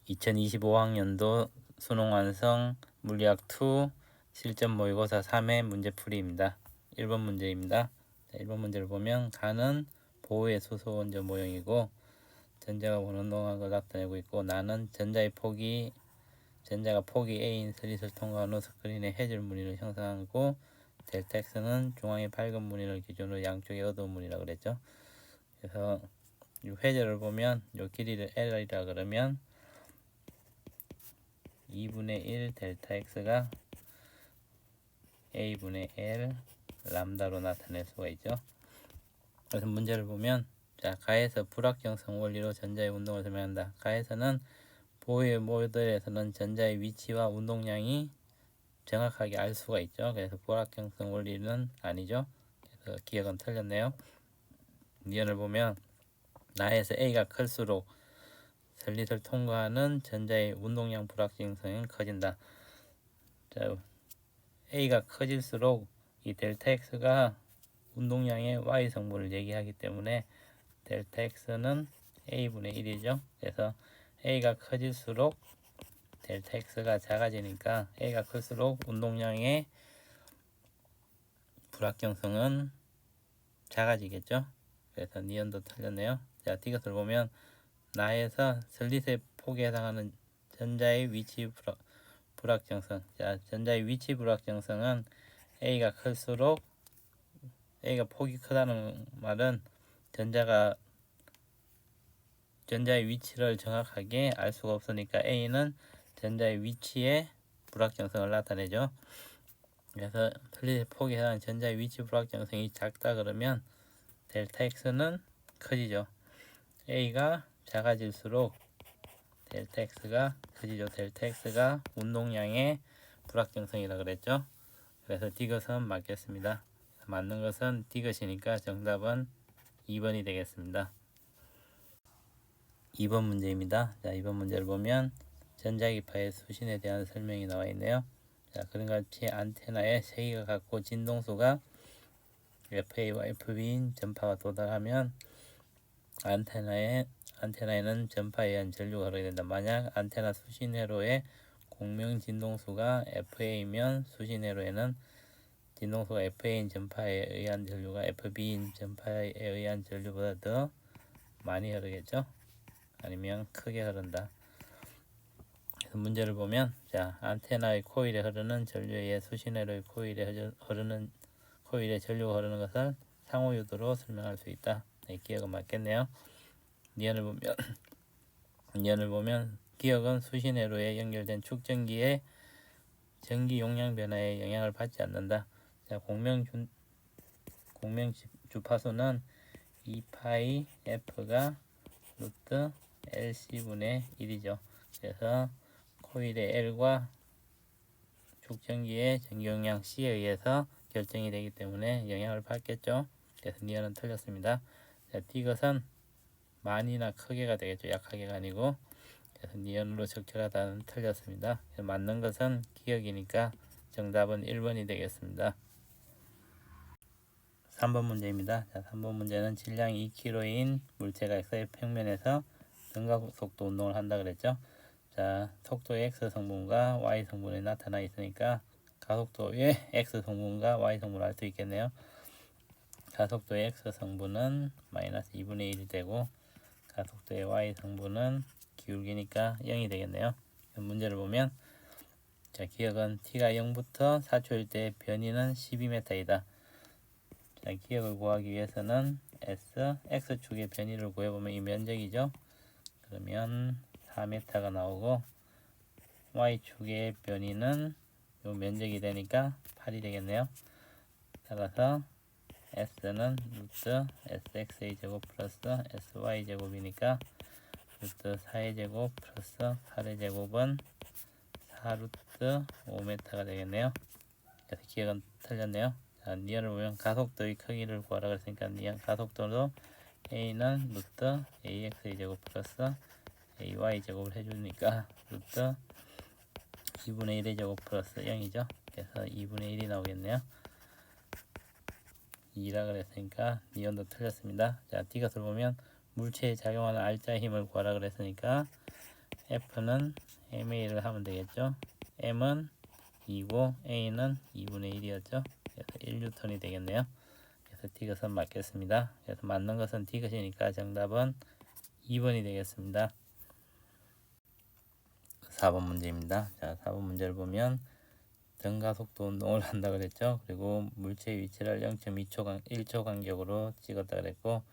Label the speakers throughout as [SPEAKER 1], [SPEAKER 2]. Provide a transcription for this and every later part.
[SPEAKER 1] 2025학년도 수능 완성 물리학 2 실전 모의고사 3회 문제풀이입니다. 1번 문제입니다. 1번 문제를 보면 가는 보호의 수소 원전 모형이고 전자가 원운동학을 나타내고 있고 나는 전자가 폭이 A인 슬릿을 통과한 후 스크린에 해줄 무늬를 형성하고 델타 X는 중앙의 밝은 무늬를 기준으로 양쪽에 어두운 무늬라고 그랬죠. 그래서 이 회절을 보면 이 길이를 L이라 그러면 2분의 1 델타 X가 A분의 L 람다로 나타낼 수가 있죠. 그래서 문제를 보면 가에서 불확정성 원리로 전자의 운동을 설명한다. 가에서는 보호의 모델에서는 전자의 위치와 운동량이 정확하게 알 수가 있죠. 그래서 불확정성 원리는 아니죠. 그래서 기억은 틀렸네요. 니언을 보면 나에서 A가 클수록 슬릿을 통과하는 전자의 운동량 불확정성이 커진다. 자, A가 커질수록 이 델타 X가 운동량의 Y 성분을 얘기하기 때문에 델타 X는 A분의 1이죠. 그래서 A가 커질수록 델타 X가 작아지니까 A가 클수록 운동량의 불확정성은 작아지겠죠. 그래서 니언도 틀렸네요. 자, 이것을 보면 나에서 슬릿의 폭에 해당하는 전자의 위치 불확정성. 자, 전자의 위치 불확정성은 A가 클수록 A가 폭이 크다는 말은 전자의 위치를 정확하게 알 수가 없으니까 A는 전자의 위치의 불확정성을 나타내죠. 그래서 슬릿의 폭에 해당하는 전자의 위치 불확정성이 작다 그러면 델타 X는 커지죠. A가 작아질수록 델타 X가 커지죠. 델타 X가 운동량의 불확정성이라 그랬죠. 그래서 D것은 맞겠습니다. 맞는 것은 D것이니까 정답은 2번이 되겠습니다. 2번 문제입니다. 자, 2번 문제를 보면 전자기파의 수신에 대한 설명이 나와 있네요. 자, 그런 같이 안테나에 세기가 갖고 진동수가 FA와 FB인 전파가 도달하면 안테나에는 전파에 의한 전류가 흐르게 된다. 만약 안테나 수신회로의 공명 진동수가 FA면 수신회로에는 진동수가 FA인 전파에 의한 전류가 FB인 전파에 의한 전류보다 더 많이 흐르겠죠. 아니면 크게 흐른다. 그래서 문제를 보면 안테나의 코일에 흐르는 전류에 의해 수신회로의 코일에 전류가 흐르는 것을 상호유도로 설명할 수 있다. 네, 기억은 맞겠네요. 니언을 보면 기억은 수신회로에 연결된 축전기의 전기 용량 변화에 영향을 받지 않는다. 자, 공명 주파수는 2파이 F가 루트 LC분의 1이죠. 그래서 코일의 L과 축전기의 전기 용량 C에 의해서 결정이 되기 때문에 영향을 받겠죠. 그래서 니언은 틀렸습니다. 자, D것은 많이나 크게가 되겠죠. 약하게가 아니고. 그래서 니언으로 적절하다는 틀렸습니다. 맞는 것은 기억이니까 정답은 1번이 되겠습니다. 3번 문제입니다. 자, 3번 문제는 질량이 2kg인 물체가 X의 평면에서 등가속도 운동을 한다 그랬죠. 자, 속도의 X 성분과 Y 성분이 나타나 있으니까 가속도의 X 성분과 Y 성분을 알 수 있겠네요. 가속도의 X 성분은 마이너스 2분의 1이 되고 가속도의 Y 성분은 기울기니까 0이 되겠네요. 문제를 보면 기억은 T가 0부터 4초일 때 변이는 12m이다. 자, 기억을 구하기 위해서는 X축의 변이를 구해보면 이 면적이죠. 그러면 4m가 나오고 Y축의 변이는 이 면적이 되니까 8이 되겠네요. 따라서 S는 루트 SX의 제곱 플러스 SY 제곱이니까 루트 4의 제곱 플러스 8의 제곱은 4루트 5m가 되겠네요. 그래서 기억은 틀렸네요. 자, 니언을 보면 가속도의 크기를 구하라 그랬으니까 니언 가속도도 A는 루트 AX의 제곱 플러스 AY 제곱을 해주니까 루트 2분의 1의 제곱 플러스 0이죠. 그래서 2분의 1이 나오겠네요. 2라 그랬으니까 니언도 틀렸습니다. 자, D것을 보면 물체에 작용하는 R자의 힘을 구하라 그랬으니까 F는 MA를 하면 되겠죠. M은 2고 A는 2분의 1이었죠. 그래서 1N이 되겠네요. 그래서 D것은 맞겠습니다. 그래서 맞는 것은 D것이니까 정답은 2번이 되겠습니다. 4번 문제입니다. 자, 4번 문제를 보면 등가속도 운동을 한다 그랬죠. 그리고 물체의 위치를 0.2초 1초 간격으로 찍었다 그랬고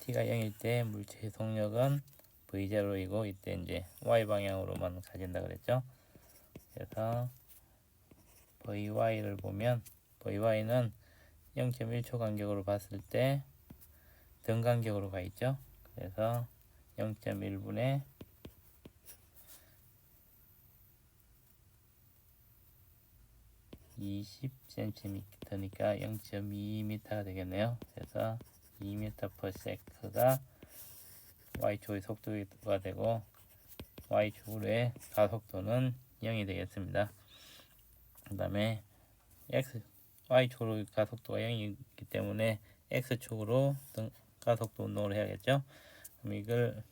[SPEAKER 1] t가 0일 때 물체의 속력은 v0이고 이때 이제 y 방향으로만 가진다 그랬죠. 그래서 vy를 보면 vy는 0.1초 간격으로 봤을 때 등 간격으로 가 있죠. 그래서 0.1분의 20cm니까 0.2m가 되겠네요. 그래서 2m/s가 y축의 속도가 되고 y축으로의 가속도는 0이 되겠습니다. 그 다음에 y축으로 가속도가 0이기 때문에 x축으로 가속도 운동을 해야겠죠. 그럼 이걸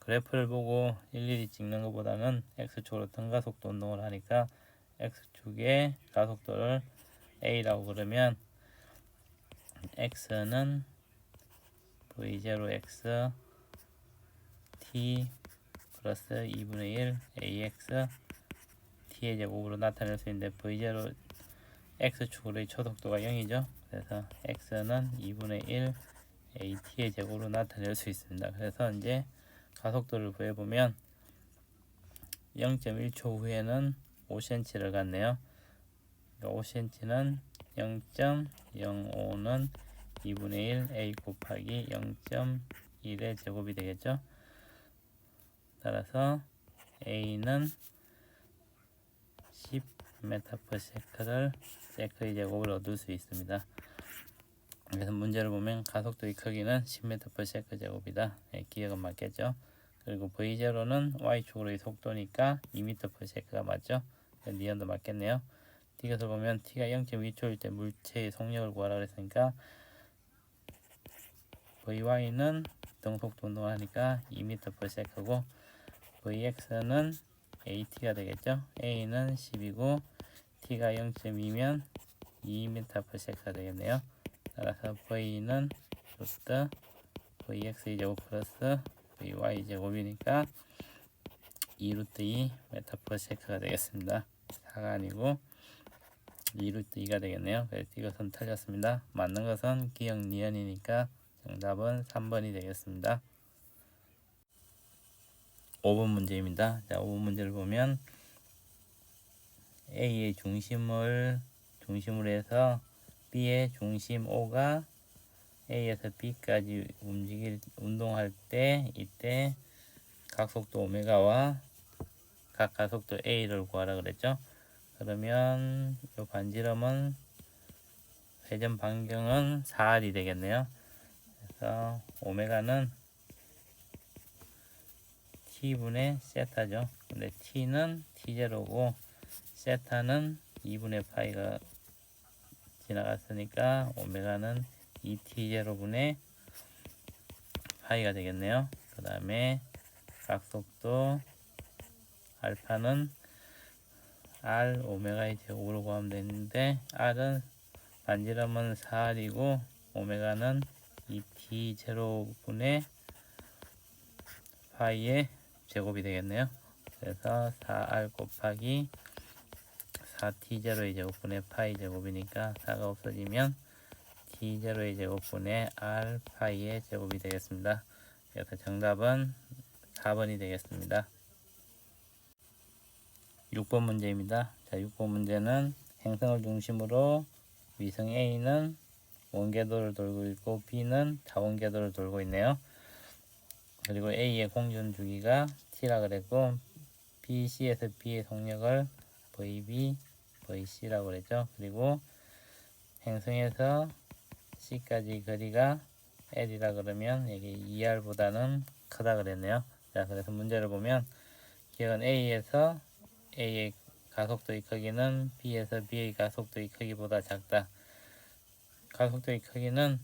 [SPEAKER 1] 그래프를 보고 일일이 찍는 것보다는 x축으로 등가속도 운동을 하니까 x축의 가속도를 a라고 그러면 x는 v0x t 플러스 2분의 1 ax t의 제곱으로 나타낼 수 있는데 v0 x축으로의 초속도가 0이죠. 그래서 x는 2분의 1 at의 제곱으로 나타낼 수 있습니다. 그래서 이제 가속도를 구해보면 0.1초 후에는 5cm를 갔네요. 5cm는 0.05는 2분의 1 a 곱하기 0.1의 제곱이 되겠죠. 따라서 a는 10m/s를 세크의 제곱을 얻을 수 있습니다. 그래서 문제를 보면 가속도의 크기는 10m/s 제곱이다. 기억은 맞겠죠. 그리고 v0는 y축으로의 속도니까 2m/s가 맞죠. 니은도 맞겠네요. D것을 보면 t가 0.2초일 때 물체의 속력을 구하라 그랬으니까 vy는 등속도 운동을 하니까 2m/s고 vx는 at가 되겠죠. a는 10이고 t가 0.2면 2m/s가 되겠네요. 따라서 v는 루트 vx 제곱 플러스 vy 제곱이니까 2루트 2 m/s가 되겠습니다. 4가 아니고 2루트 2가 되겠네요. 그래서 이것은 틀렸습니다. 맞는 것은 기억 니은이니까 정답은 3번이 되겠습니다. 5번 문제입니다. 자, 5번 문제를 보면 A의 중심으로 해서 B의 중심 O가 A에서 B까지 운동할 때 이때 각속도 오메가와 각 가속도 A를 구하라 그랬죠. 그러면 이 반지름은 회전 반경은 4R이 되겠네요. 그래서 오메가는 T분의 세타죠. 근데 T는 T0고 세타는 2분의 파이가 지나갔으니까 오메가는 2T0분의 파이가 되겠네요. 그 다음에 각속도 알파는 R 오메가의 제곱으로 구하면 되는데 R은 반지름은 4R이고 오메가는 2T0분의 파이의 제곱이 되겠네요. 그래서 4R 곱하기 4T0의 제곱분의 파이 제곱이니까 4가 없어지면 T0의 제곱분의 R 파이의 제곱이 되겠습니다. 그래서 정답은 4번이 되겠습니다. 6번 문제입니다. 자, 6번 문제는 행성을 중심으로 위성 A는 원궤도를 돌고 있고 B는 다원궤도를 돌고 있네요. 그리고 A의 공전 주기가 T라 그랬고 BC에서 B의 속력을 VB, VC라고 그랬죠. 그리고 행성에서 C까지 거리가 L이라 그러면 여기 2R보다는 크다 그랬네요. 자, 그래서 문제를 보면 기억은 A에서 A의 가속도의 크기는 B에서 B의 가속도의 크기보다 작다. 가속도의 크기는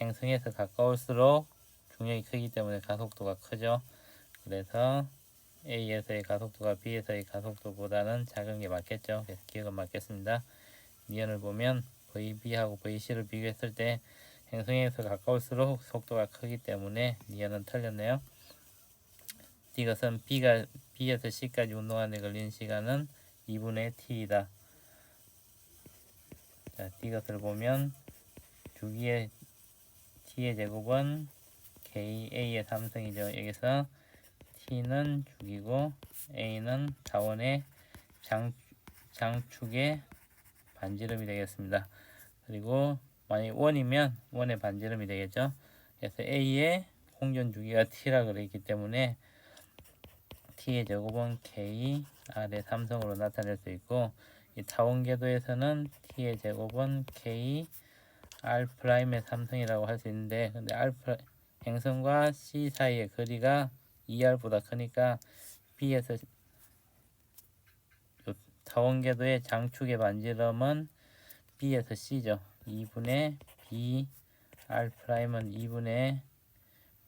[SPEAKER 1] 행성에서 가까울수록 중력이 크기 때문에 가속도가 크죠. 그래서 A에서의 가속도가 B에서의 가속도보다는 작은 게 맞겠죠. 그래서 기억은 맞겠습니다. 니은을 보면 VB하고 VC를 비교했을 때 행성에서 가까울수록 속도가 크기 때문에 니은은 틀렸네요. 이것은 B에서 C까지 운동하는 데 걸린 시간은 2분의 T이다. 자, 이것을 보면 주기의 T의 제곱은 KA의 3승이죠. 여기서 T는 주기고 A는 자원의 장축의 반지름이 되겠습니다. 그리고 만약 원이면 원의 반지름이 되겠죠. 그래서 A의 공전 주기가 T라 그랬기 때문에 T의 제곱은 K R의 3승으로 나타낼 수 있고, 이 타원궤도에서는 T의 제곱은 K R 프라임의 3승이라고 할 수 있는데, 근데 행성과 C 사이의 거리가 2R보다 크니까 B에서 타원궤도의 장축의 반지름은 B에서 C죠. 2분의 B R 프라임은 2분의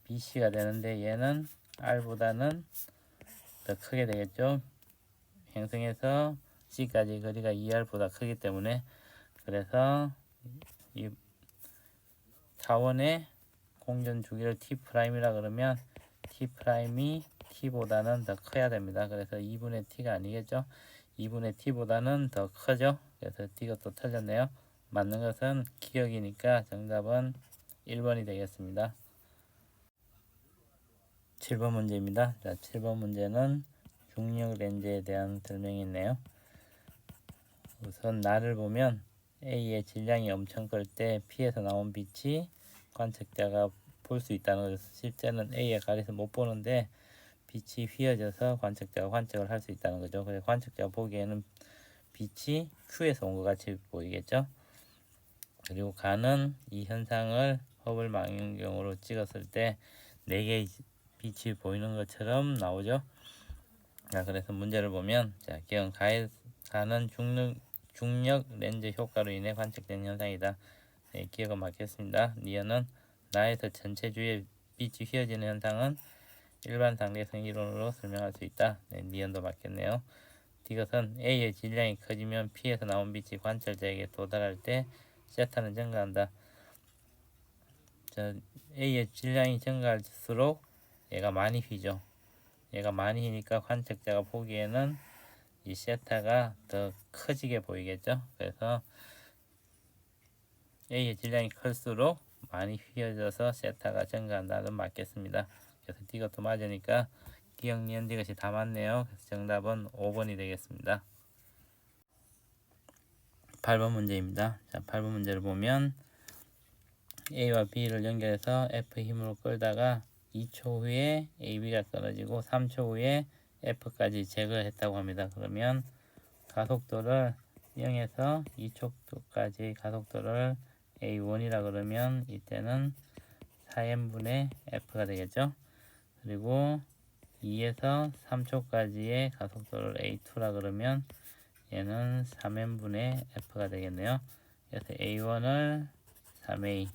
[SPEAKER 1] BC가 되는데, 얘는 R보다는 더 크게 되겠죠. 행성에서 C까지 거리가 2R보다 크기 때문에. 그래서 이 타원의 공전 주기를 T'이라 그러면 T'이 T보다는 더 커야 됩니다. 그래서 2분의 T가 아니겠죠. 2분의 T보다는 더 크죠. 그래서 이것도 틀렸네요. 맞는 것은 기억이니까 정답은 1번이 되겠습니다. 7번 문제입니다. 자, 7번 문제는 중력 렌즈에 대한 설명이 있네요. 우선 날을 보면 A의 질량이 엄청 클 때 P에서 나온 빛이 관측자가 볼 수 있다는 거죠. 실제는 A에 가려서 못 보는데 빛이 휘어져서 관측자가 관측을 할 수 있다는 거죠. 그래서 관측자가 보기에는 빛이 Q에서 온 것 같이 보이겠죠. 그리고 간은 이 현상을 허블 망원경으로 찍었을 때 4개의 빛이 보이는 것처럼 나오죠. 자, 그래서 문제를 보면, 자, 기억 간은 중력 렌즈 효과로 인해 관측된 현상이다. 네, 기억은 맞겠습니다. 니은은 나에서 전체 주위에 빛이 휘어지는 현상은 일반 상대성 이론으로 설명할 수 있다. 네, 니은도 맞겠네요. 이것은 A의 질량이 커지면 P에서 나온 빛이 관찰자에게 도달할 때 세타는 증가한다. 자, A의 질량이 증가할수록 얘가 많이 휘죠. 얘가 많이 휘니까 관측자가 보기에는 이 세타가 더 커지게 보이겠죠. 그래서 A의 질량이 클수록 많이 휘어져서 세타가 증가한다는 맞겠습니다. 그래서 이것도 맞으니까 기억, 니은, 이것이 다 맞네요. 그래서 정답은 5번이 되겠습니다. 8번 문제입니다. 자, 8번 문제를 보면 A와 B를 연결해서 F 힘으로 끌다가 2초 후에 AB가 끊어지고 3초 후에 F까지 제거했다고 합니다. 그러면 가속도를 0에서 2촉까지 가속도를 A1이라 그러면 이때는 4m분의 F가 되겠죠. 그리고 2에서 3초까지의 가속도를 A2라 그러면 얘는 3m분의 F가 되겠네요. 그래서 A1을 3A,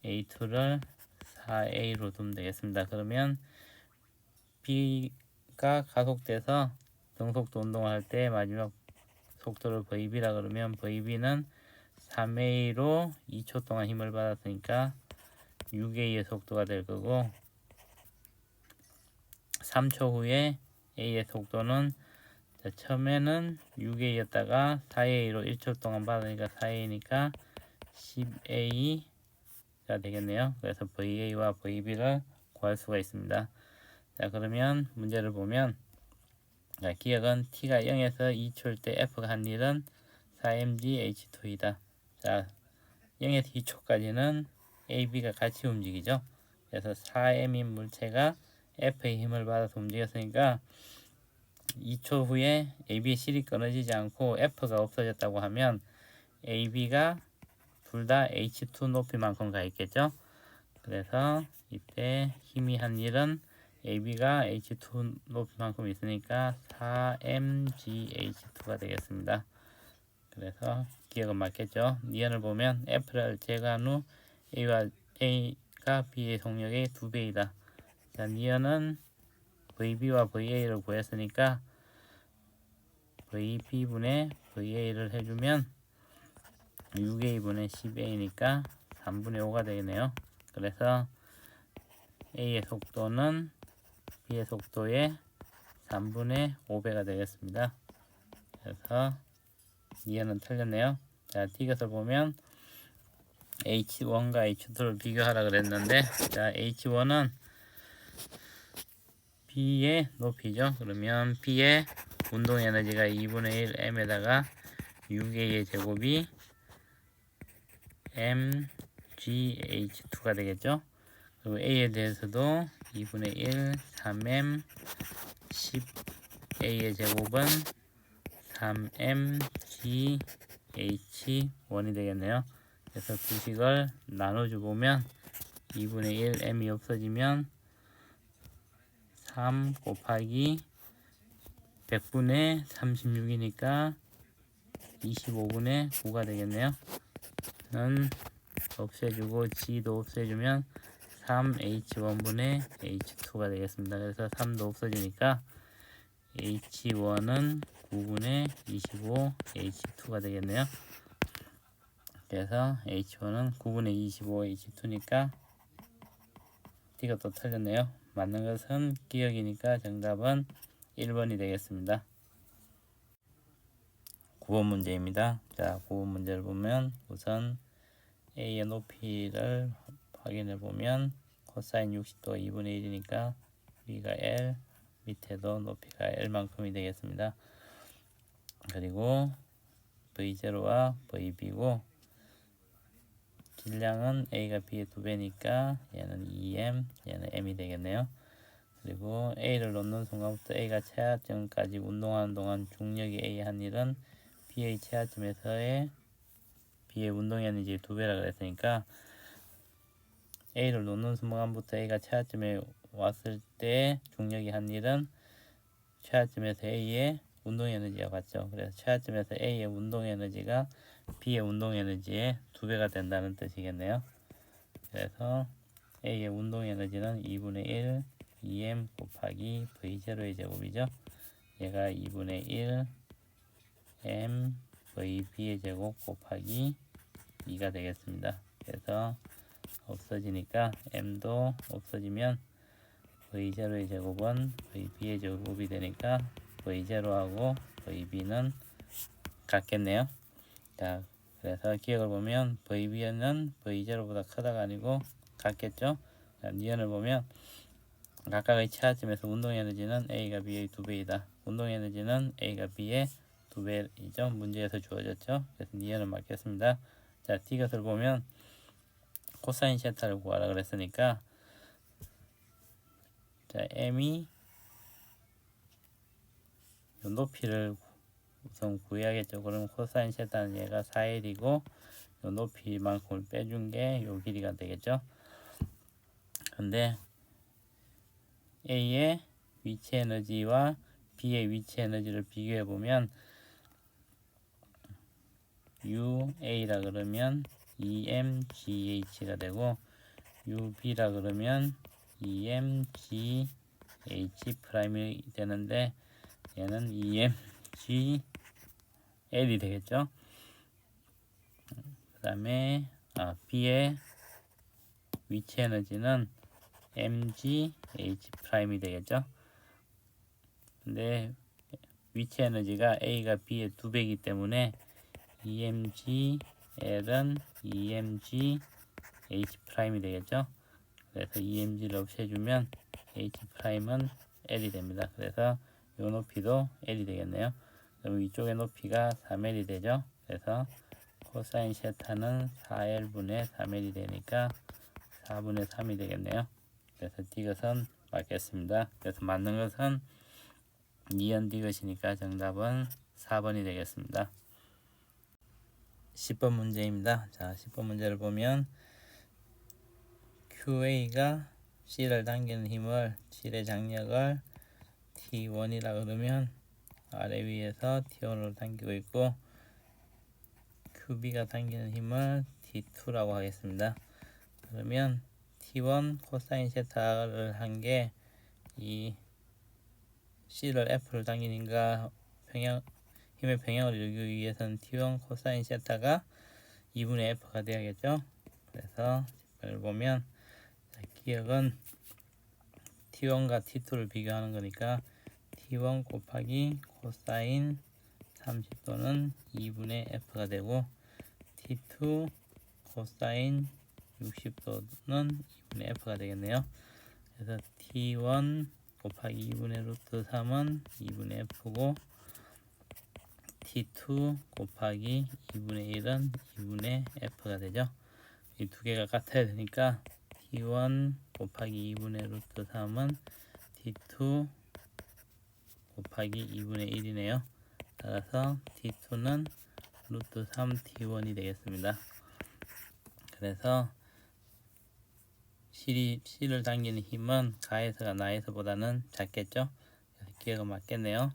[SPEAKER 1] A2를 4A로 두면 되겠습니다. 그러면 B가 가속돼서 등속도 운동을 할 때 마지막 속도를 VB라 그러면 VB는 3A로 2초 동안 힘을 받았으니까 6A의 속도가 될 거고, 3초 후에 A의 속도는, 처음에는 6A였다가 4A로 1초 동안 받으니까 4A니까 10A가 되겠네요. 그래서 VA와 VB를 구할 수가 있습니다. 자, 그러면 문제를 보면, 자, 기억은 T가 0에서 2초일 때 F가 한 일은 4mgh2이다. 자, 0에서 2초까지는 AB가 같이 움직이죠. 그래서 4m인 물체가 F의 힘을 받아서 움직였으니까 2초 후에 AB의 실이 끊어지지 않고 F가 없어졌다고 하면 AB가 둘 다 H2 높이만큼 가 있겠죠. 그래서 이때 힘이 한 일은 AB가 H2 높이만큼 있으니까 4mgh2가 되겠습니다. 그래서 기억은 맞겠죠. 니은을 보면 F를 제거한 후 A가 B의 속력의 2배이다. 자, 니은은 VB와 VA를 구했으니까 VB분의 VA를 해주면 6A분의 10A니까 3분의 5가 되겠네요. 그래서 A의 속도는 B의 속도의 3분의 5배가 되겠습니다. 그래서 이해는 틀렸네요. 자, T것을 보면 H1과 H2를 비교하라 그랬는데, 자, H1은 B의 높이죠. 그러면 B의 운동 에너지가 2분의 1 M에다가 6A의 제곱이 mgh2가 되겠죠. 그리고 A에 대해서도 2분의 1 3m 10A의 제곱은 3mgh1이 되겠네요. 그래서 두 식을 나눠줘 보면 2분의 1 m이 없어지면 3 곱하기 100분의 36이니까 25분의 9가 되겠네요. 는 없애주고 g도 없애주면 3h1분의 h2가 되겠습니다. 그래서 3도 없어지니까 h1은 9분의 25 h2가 되겠네요. 그래서 h1은 9분의 25 h2니까 D가 또 틀렸네요. 맞는 것은 기억이니까 정답은 1번이 되겠습니다. 9번 문제입니다. 자, 9번 문제를 보면 우선 A의 높이를 확인해 보면 코사인 60도 2분의 1이니까 위가 L, 밑에도 높이가 L만큼이 되겠습니다. 그리고 V0와 VB고 질량은 A가 B의 2배니까 얘는 2M, 얘는 M이 되겠네요. 그리고 A를 놓는 순간부터 A가 최하점까지 운동하는 동안 중력이 A에 한 일은 B의 최하점에서의 B의 운동 에너지의 2배라 그랬으니까 A를 놓는 순간부터 A가 최하점에 왔을 때 중력이 한 일은 최하점에서 A의 운동 에너지와 같죠. 그래서 최하점에서 A의 운동 에너지가 B의 운동 에너지의 2배가 된다는 뜻이겠네요. 그래서 A의 운동 에너지는 2분의 1 2m 곱하기 V0의 제곱이죠. 얘가 2분의 1 m VB의 제곱 곱하기 2가 되겠습니다. 그래서 없어지니까 m도 없어지면 V0의 제곱은 VB의 제곱이 되니까 V0하고 VB는 같겠네요. 자, 그래서 기억을 보면 VB는 V0보다 크다가 아니고 같겠죠. 자, 니은을 보면 각각의 최하점에서 운동 에너지는 A가 B의 2배이다. 운동 에너지는 A가 B의 2배이죠. 문제에서 주어졌죠. 그래서 니은을 맞겠습니다. 자, D것을 보면 코사인 세타를 구하라 그랬으니까 자, M이 높이를 우선 구해야겠죠. 그럼 코사인 세타는 얘가 4L이고 요 높이만큼을 빼준 게 요 길이가 되겠죠. 근데 A의 위치 에너지와 B의 위치 에너지를 비교해 보면 UA라 그러면 EMGH가 되고 UB라 그러면 EMGH 프라임이 되는데 얘는 EMGL이 되겠죠. 그 다음에 B의 위치 에너지는 MGH 프라임이 되겠죠. 근데 위치 에너지가 A가 B의 2배이기 때문에 EMGL은 EMGH 프라임이 되겠죠. 그래서 EMG를 없애주면 H 프라임은 L이 됩니다. 그래서 이 높이도 L이 되겠네요. 그럼 이쪽의 높이가 3L이 되죠. 그래서 코사인 세타는 4L분의 3L이 되니까 4분의 3이 되겠네요. 그래서 D것은 맞겠습니다. 그래서 맞는 것은 니은 D것이니까 정답은 4번이 되겠습니다. 10번 문제입니다. 자, 10번 문제를 보면 QA가 C를 당기는 힘을 질의 장력을 T1이라 그러면 아래 위에서 T1으로 당기고 있고 QB가 당기는 힘을 T2라고 하겠습니다. 그러면 T1 코사인 세타를 한 게 이 C를 F를 당기니까 힘의 평형을 이루기 위해서는 T1 코사인 세타가 2분의 F가 돼야겠죠. 그래서 이걸 보면 기억은 T1과 T2를 비교하는 거니까 T1 곱하기 코사인 30도는 2분의 F가 되고 T2 코사인 60도는 2분의 F가 되겠네요. 그래서 T1 곱하기 2분의 루트 3은 2분의 F고 T2 곱하기 2분의 1은 2분의 F가 되죠. 이 두 개가 같아야 되니까 T1 곱하기 2분의 루트 3은 T2 곱하기 2분의 1이네요. 따라서 T2는 루트 3 T1이 되겠습니다. 그래서 C를 당기는 힘은 가에서가 나에서보다는 작겠죠. 기억은 맞겠네요.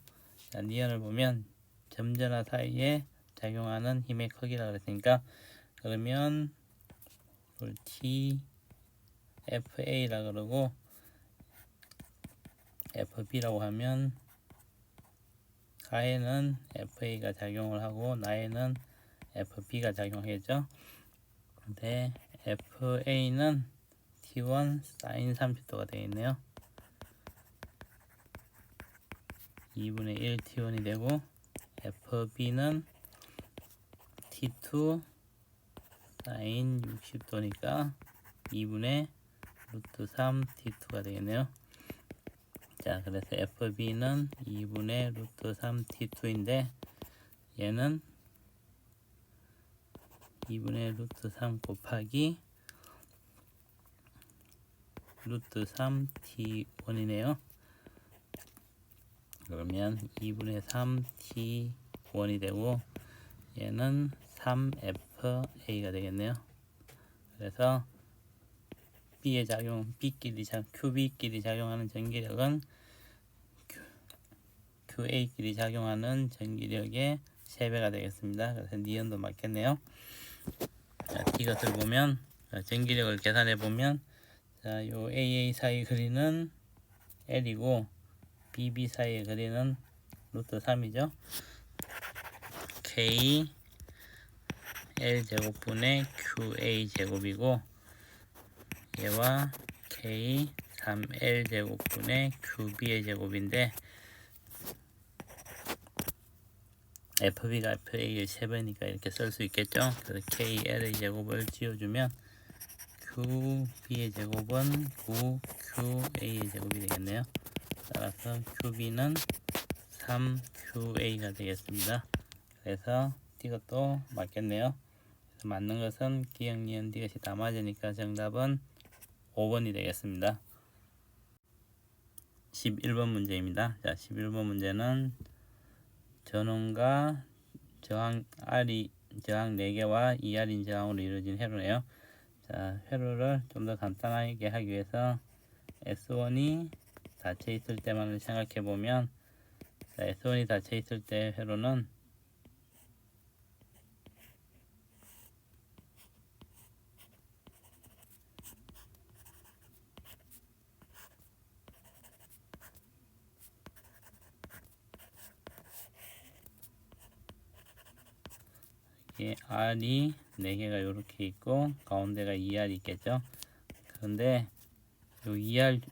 [SPEAKER 1] 자, 니은을 보면 점전화 사이에 작용하는 힘의 크기라 그랬으니까 그러면 이걸 TFA라 그러고 FB라고 하면 가에는 FA가 작용을 하고 나에는 FB가 작용하겠죠. 근데 FA는 T1 사인 30도가 되겠네요. 2분의 1 T1이 되고 FB는 T2 사인 60도니까 2분의 루트 3 T2가 되겠네요. 자, 그래서 FB는 2분의 루트 3 T2인데 얘는 2분의 루트 3 곱하기 루트 3 T1이네요. 그러면 2분의 3 T1이 되고 얘는 3FA가 되겠네요. 그래서 B의 작용, QB끼리 작용하는 전기력은 QA끼리 작용하는 전기력의 3배가 되겠습니다. 그래서 니은도 맞겠네요. 자, 이것을 보면 전기력을 계산해 보면 자, 요 AA 사이 거리는 L이고 BB 사이의 거리는 루트 3이죠. K L 제곱분의 QA 제곱이고 얘와 K 3L 제곱분의 QB의 제곱인데 FB가 FA의 3배니까 이렇게 쓸 수 있겠죠. 그래서 KL의 제곱을 지어주면 QB의 제곱은 9QA의 제곱이 되겠네요. 따라서 QB는 3QA가 되겠습니다. 그래서 이것도 맞겠네요. 그래서 맞는 것은 기역, 니은, 디귿이 다 맞으니까 정답은 5번이 되겠습니다. 11번 문제입니다. 자, 11번 문제는 전원과 저항 R이 저항 4개와 2R인 저항으로 이루어진 회로네요. 자, 회로를 좀 더 간단하게 하기 위해서 S1이 닫혀 있을 때만을 생각해 보면 S1이 닫혀 있을 때 회로는 R이 4개가 이렇게 있고 가운데가 2R 있겠죠. 그런데 이 2R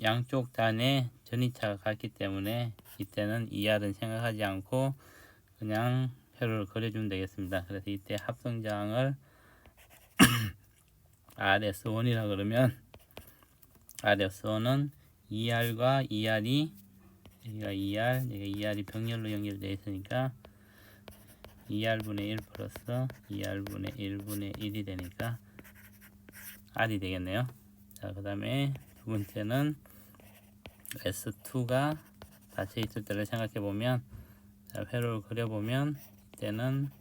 [SPEAKER 1] 양쪽 단에 전이차가 같기 때문에 이때는 2R은 생각하지 않고 그냥 회로를 그려주면 되겠습니다. 그래서 이때 합성장을 RS1이라 그러면 RS1은 2R과 2R이 여기가 2R, 여기가 2R이 병렬로 연결되어 있으니까 2R분의 1 플러스 2R분의 1분의 1이 되니까 R이 되겠네요. 자, 그 다음에 두 번째는 S2가 닫혀 있을 때를 생각해 보면 회로를 그려보면 이때는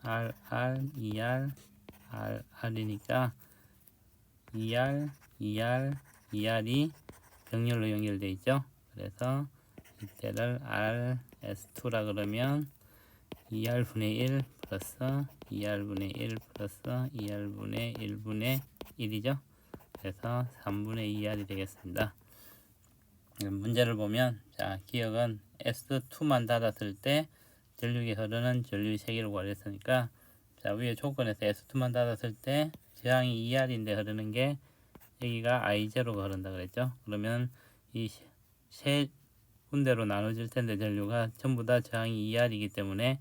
[SPEAKER 1] R, 2R, R이니까 2R, 2R, 2R이 병렬로 연결되어 있죠. 그래서 이때를 RS2라 그러면 2R분의 1 플러스 2R분의 1 플러스 2R분의 1분의 1이죠. 그래서 3분의 2R이 되겠습니다. 문제를 보면, 자, 기억은 S2만 닫았을 때 전류기 흐르는 전류의 세기를 구하랬으니까, 자, 위에 조건에서 S2만 닫았을 때 저항이 2R인데 흐르는 게 여기가 I0가 흐른다 그랬죠. 그러면 이 세 군데로 나눠질 텐데 전류가 전부 다 저항이 2R이기 때문에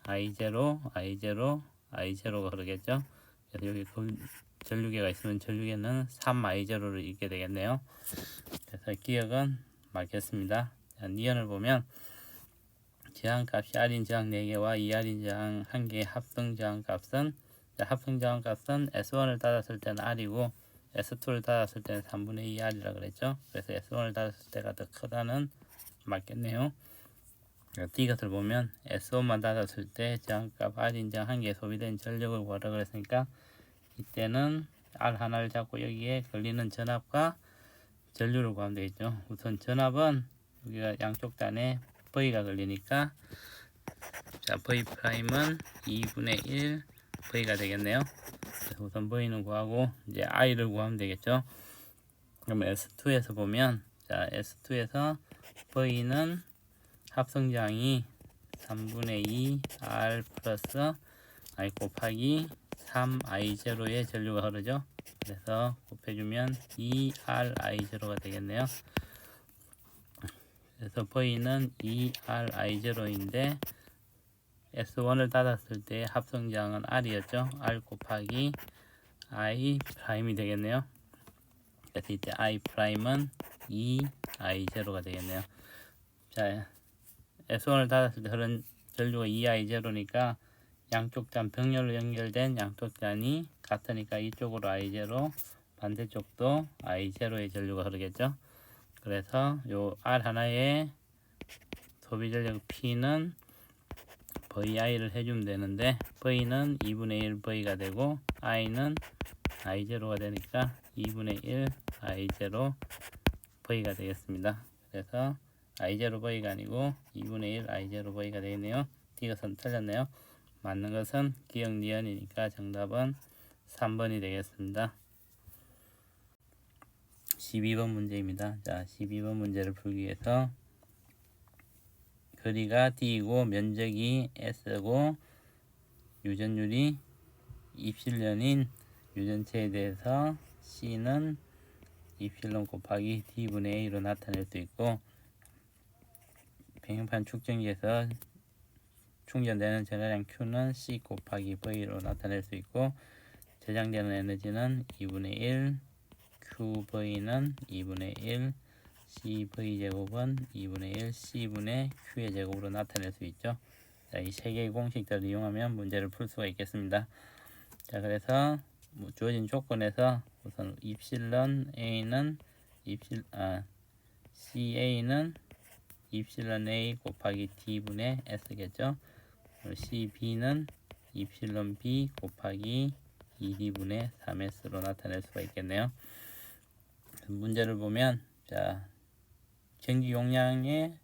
[SPEAKER 1] I0, I0, I0가 흐르겠죠. 그래서 여기 전류계가 있으면 전류계는 3I0를 읽게 되겠네요. 그래서 기억은 맞겠습니다. 자, 니은을 보면 저항값이 R인 저항 4개와 2R인 저항 1개의 합성 저항값은, 합성 저항값은 S1을 닫았을 때는 R이고 S2를 닫았을 때는 3분의 2R이라 그랬죠. 그래서 S1을 닫았을 때가 더 크다는 맞겠네요. 이것을 보면 S1만 닫았을 때 저항값 R인 저항 1개에 소비된 전력을 구하라 그랬으니까 이때는 R 하나를 잡고 여기에 걸리는 전압과 전류를 구하면 되겠죠. 우선 전압은 여기가 양쪽 단에 V가 걸리니까, 자, V 프라임은 2분의 1 V가 되겠네요. 그래서 우선 V는 구하고 이제 I를 구하면 되겠죠. 그러면 S2에서 보면, 자, S2에서 V는 합성저항이 3분의 2 R 플러스 I 곱하기 3I0의 전류가 흐르죠. 그래서 곱해주면 2RI0가 되겠네요. 그래서 V는 2RI0인데 S1을 닫았을 때 합성저항은 R이었죠. R 곱하기 I 프라임이 되겠네요. 그래서 이때 I 프라임은 2I0가 되겠네요. 자, S1을 닫았을 때 흐른 전류가 2I0니까 양쪽 단 병렬로 연결된 양쪽 단이 같으니까 이쪽으로 I0, 반대쪽도 I0의 전류가 흐르겠죠. 그래서 요 R 하나의 소비 전력 P는 VI를 해주면 되는데, V는 2분의 1 V가 되고 I는 I0가 되니까 2분의 1 I0 V가 되겠습니다. 그래서 I0 V가 아니고 2분의 1 I0 V가 되겠네요. 이것은 틀렸네요. 맞는 것은 기억 니은이니까 정답은 3번이 되겠습니다. 12번 문제입니다. 자, 12번 문제를 풀기 위해서 거리가 D이고 면적이 S고 유전율이 입실련인 유전체에 대해서 C는 입실론 곱하기 D분의 A로 나타낼 수 있고, 평형판 축전기에서 충전되는 전하량 Q는 C 곱하기 V로 나타낼 수 있고, 저장되는 에너지는 2분의 1, QV는 2분의 1, CV제곱은 2분의 1, C분의 Q의 제곱으로 나타낼 수 있죠. 자, 이 세 개의 공식들을 이용하면 문제를 풀 수가 있겠습니다. 자, 그래서 주어진 조건에서 우선 입실론 A는 CA는 입실론 A 곱하기 D분의 S겠죠. CB는 입실론 B 곱하기 2D분의 3S로 나타낼 수가 있겠네요. 문제를 보면, 자, 전기 용량을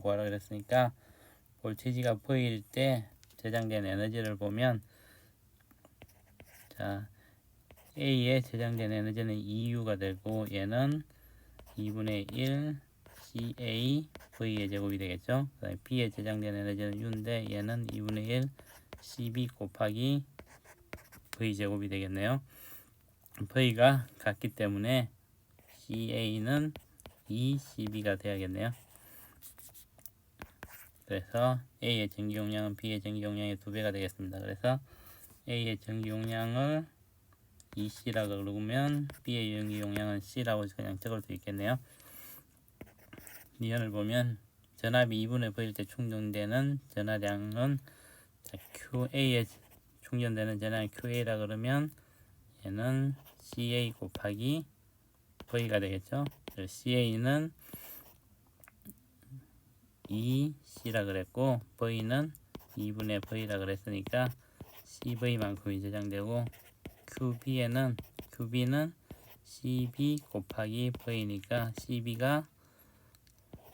[SPEAKER 1] 구하라 그랬으니까 볼테이지가 V일 때 저장된 에너지를 보면, 자, A에 저장된 에너지는 EU가 되고 얘는 2분의 1 CA V의 제곱이 되겠죠. 그다음에 B에 저장된 에너지는 U인데 얘는 2분의 1 CB 곱하기 V 제곱이 되겠네요. V가 같기 때문에 CA는 2CB가 돼야겠네요. 그래서 A의 전기 용량은 B의 전기 용량의 2배가 되겠습니다. 그래서 A의 전기 용량을 EC라고 그러면 B의 전기 용량은 C라고 그냥 적을 수 있겠네요. 니은을 보면 전압이 2분의 V일 때 충전되는 전하량은, QA에 충전되는 전하량 QA라 그러면 얘는 CA 곱하기 V가 되겠죠. CA는 2C라 그랬고 V는 2분의 V라 그랬으니까 CV만큼이 저장되고, QB는 CB 곱하기 V니까 CB가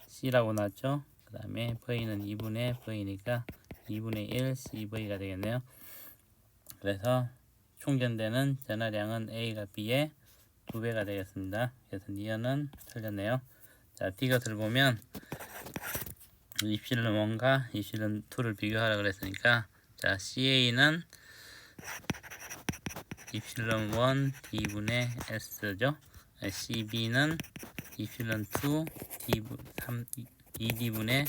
[SPEAKER 1] C라고 나왔죠. 그 다음에 V는 2분의 V니까 2분의 1 CV가 되겠네요. 그래서 충전되는 전하량은 A가 B의 2배가 되겠습니다. 그래서 니은은 틀렸네요. 자, D것을 보면 입실론 1과 입실론 2를 비교하라 그랬으니까, 자, CA는 입실론 1 D분의 S죠. CB는 입실론 2 2D분의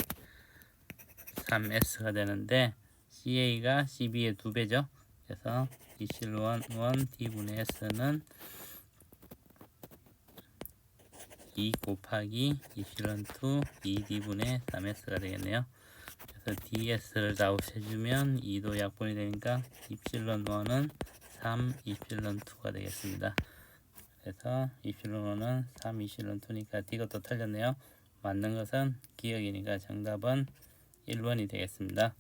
[SPEAKER 1] 3S가 되는데, CA가 CB의 2배죠. 그래서 입실론 1 D분의 S는 2 곱하기 입실론 2 2D분의 3S가 되겠네요. 그래서 DS를 다 없애주면 2도 약분이 되니까 입실론 1은 3 입실론 2가 되겠습니다. 그래서 입실론 1은 3 입실론 2니까 D것도 틀렸네요. 맞는 것은 기억이니까 정답은 1번이 되겠습니다.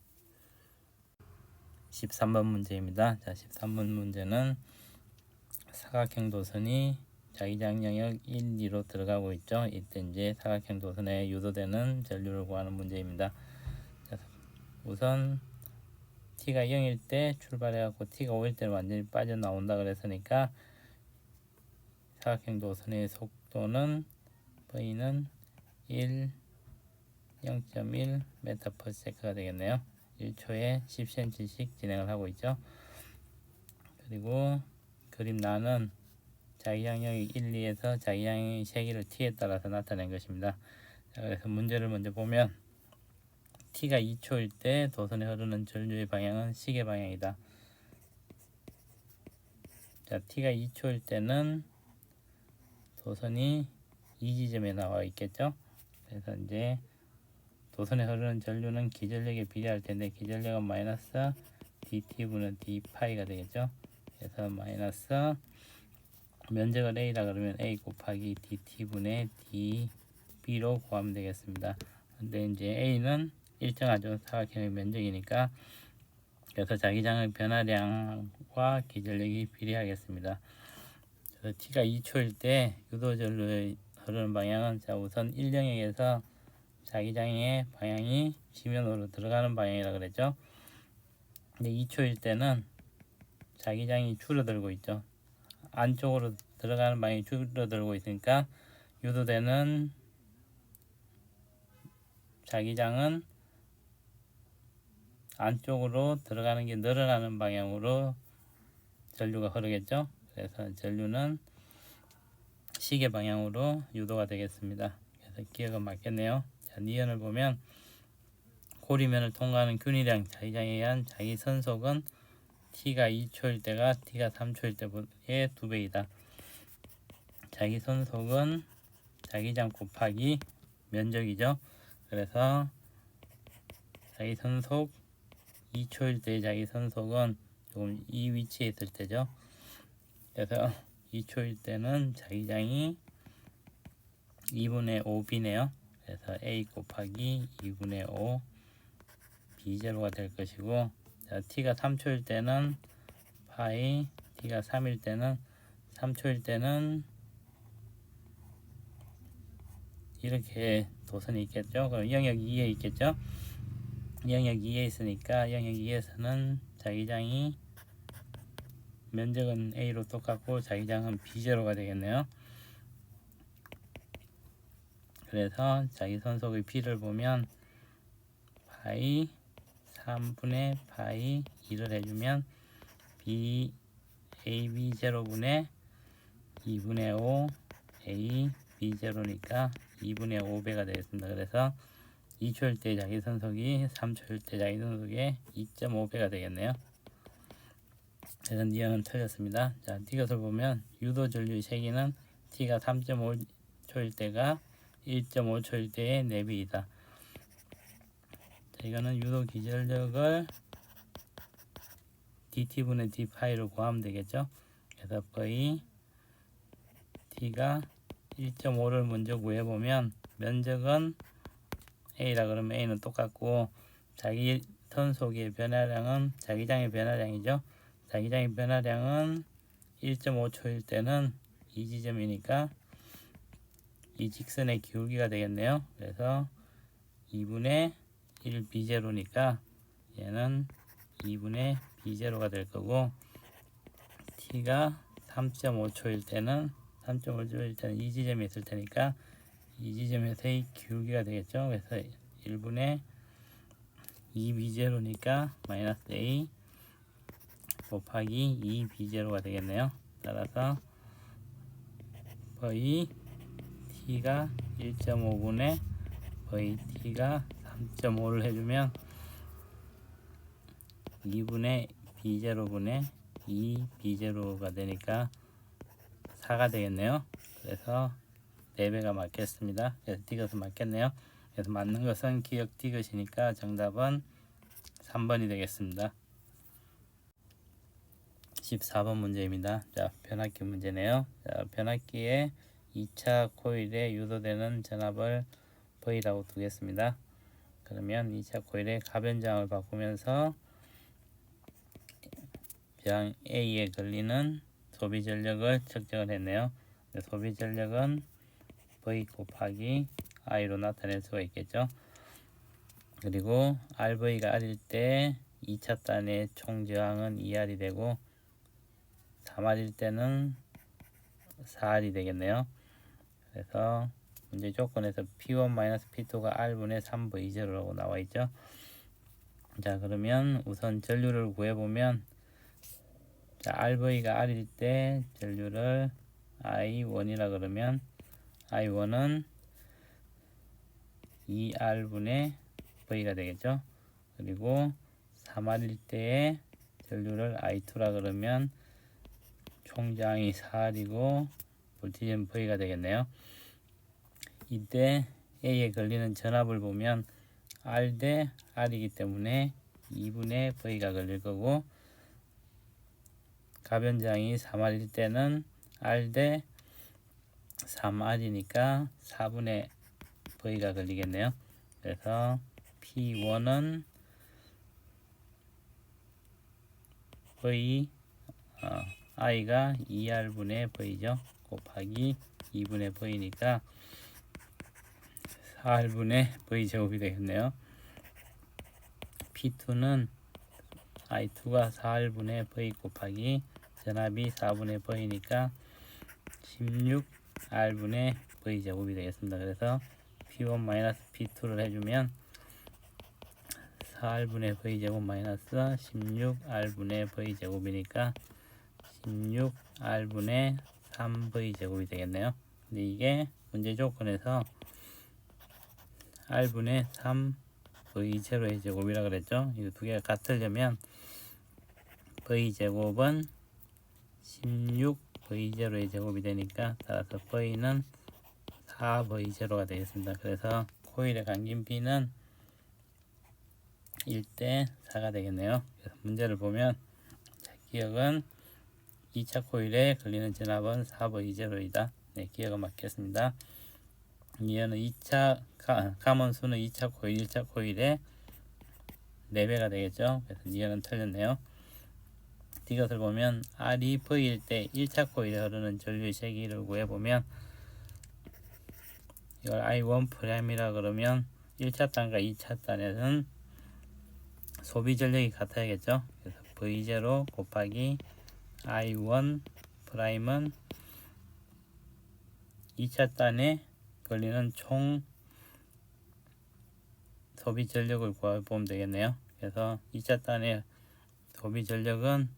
[SPEAKER 1] 13번 문제입니다. 자, 13번 문제는 사각형 도선이 자기장 영역 1, 2로 들어가고 있죠. 이때 이제 사각형 도선에 유도되는 전류를 구하는 문제입니다. 자, 우선 t가 0일 때 출발해갖고 t가 5일 때는 완전히 빠져나온다 그랬으니까 사각형 도선의 속도는 V는 0.1 m/s가 되겠네요. 1초에 10cm씩 진행을 하고 있죠. 그리고 그림 나는 자기장력이 1, 2에서 자기장의 세기를 t에 따라서 나타낸 것입니다. 자, 그래서 문제를 먼저 보면 t가 2초일 때 도선에 흐르는 전류의 방향은 시계 방향이다. 자, t가 2초일 때는 도선이 이 지점에 나와 있겠죠. 그래서 이제 도선에 흐르는 전류는 기전력에 비례할 텐데, 기전력은 마이너스 dt분의 d파이가 되겠죠. 그래서 마이너스 면적을 A라 그러면 A 곱하기 dt분의 dB로 구하면 되겠습니다. 근데 이제 A는 일정하죠. 사각형의 면적이니까. 그래서 자기장의 변화량과 기전력이 비례하겠습니다. 그래서 T가 2초일 때 유도전류의 흐르는 방향은, 자, 우선 1영역에서 자기장의 방향이 지면으로 들어가는 방향이라 그랬죠. 근데 2초일 때는 자기장이 줄어들고 있죠. 안쪽으로 들어가는 방향이 줄어들고 있으니까 유도되는 자기장은 안쪽으로 들어가는 게 늘어나는 방향으로 전류가 흐르겠죠. 그래서 전류는 시계 방향으로 유도가 되겠습니다. 그래서 기억은 맞겠네요. 자, 니은을 보면 고리면을 통과하는 균일량 자기장에 의한 자기 선속은 t가 2초일 때가 t가 3초일 때의 2배이다. 자기 선속은 자기장 곱하기 면적이죠. 그래서 자기 선속 2초일 때의 자기 선속은 조금 이 위치에 있을 때죠. 그래서 2초일 때는 자기장이 2분의 5b네요. 그래서 A 곱하기 2분의 5 B0가 될 것이고, 자, t가 3초일 때는 파이, t가 3일 때는 3초일 때는 이렇게 도선이 있겠죠. 그럼 영역 2에 있겠죠. 영역 2에 있으니까 영역 2에서는 자기장이 면적은 A로 똑같고 자기장은 B0가 되겠네요. 그래서 자기 선속의 B를 보면 파이 3분의 파이 2를 해주면 B AB0분의 2분의 5 A B0니까 2분의 5배가 되겠습니다. 그래서 2초일 때 자기 선속이 3초일 때 자기 선속의 2.5배가 되겠네요. 그래서 니은은 틀렸습니다. 자, D것을 보면 유도 전류의 세기는 T가 3.5초일 때가 1.5초일 때의 4배이다. 자, 이거는 유도 기전력을 dt분의 d파이로 구하면 되겠죠. 그래서 거의 t가 1.5를 먼저 구해보면 면적은 A라 그러면 A는 똑같고 자기 선속의 변화량은 자기장의 변화량이죠. 자기장의 변화량은 1.5초일 때는 이 지점이니까 이 직선의 기울기가 되겠네요. 그래서 2분의 1 B0니까 얘는 2분의 b0가 될 거고, t가 3.5초일 때는 이 지점에 있을 테니까 이 지점에서의 기울기가 되겠죠. 그래서 1분의 2b0니까 마이너스 a 곱하기 2b0가 되겠네요. 따라서 거의 t가 1.5분의 거의 t가 3.5를 해주면 2분의 b0분의 2b0가 되니까 4가 되겠네요. 그래서 4배가 맞겠습니다. 그래서 디귿은 맞겠네요. 그래서 맞는 것은 기역 디귿이니까 정답은 3번이 되겠습니다. 14번 문제입니다. 자, 변압기 문제네요. 자, 변압기에 2차 코일에 유도되는 전압을 V라고 두겠습니다. 그러면 2차 코일의 가변장을 바꾸면서 장 A에 걸리는 소비 전력을 측정을 했네요. 소비 전력은 V 곱하기 I로 나타낼 수가 있겠죠. 그리고 RV가 R일 때 2차 단의 총 저항은 2R이 되고 3R일 때는 4R이 되겠네요. 그래서 문제 조건에서 P1-P2가 R분의 3V0라고 나와 있죠. 자, 그러면 우선 전류를 구해보면, 자, RV가 R일 때 전류를 I1이라 그러면 I1은 2R분의 V가 되겠죠. 그리고 3R일 때의 전류를 I2라 그러면 총장이 4R이고 볼티지는 V가 되겠네요. 이때 A에 걸리는 전압을 보면 R 대 R이기 때문에 2분의 V가 걸릴 거고, 가변장이 3R일 때는 R 대 3R이니까 4분의 V가 걸리겠네요. 그래서 P1은 V I가 2R분의 V죠. 곱하기 2분의 V니까 4R분의 V 제곱이 되겠네요. P2는 I2가 4R분의 V 곱하기 전압이 4분의 V니까 16R분의 V 제곱이 되겠습니다. 그래서 P1-P2를 해주면 4R분의 V 제곱 마이너스 16R분의 V 제곱이니까 16R분의 3V 제곱이 되겠네요. 근데 이게 문제 조건에서 R분의 3V0의 제곱이라 그랬죠. 이 두 개가 같으려면 V 제곱은 16V0의 제곱이 되니까 따라서 V는 4V0가 되겠습니다. 그래서 코일의 감긴 B는 1대 4가 되겠네요. 그래서 문제를 보면, 기역은 2차 코일에 걸리는 전압은 4V0이다. 네, 기역은 맞겠습니다. 이어는 2차 가몬수는 2차 코일, 1차 코일에 4배가 되겠죠. 그래서 이어는 틀렸네요. 이것을 보면 R이 V일 때 1차 코일에 흐르는 전류의 세기를 구해보면, 이걸 I1'이라 그러면 1차 단과 2차 단에는 소비 전력이 같아야겠죠. 그래서 V0 곱하기 I1'은 2차 단에 걸리는 총 소비 전력을 구해보면 되겠네요. 그래서 2차 단의 소비 전력은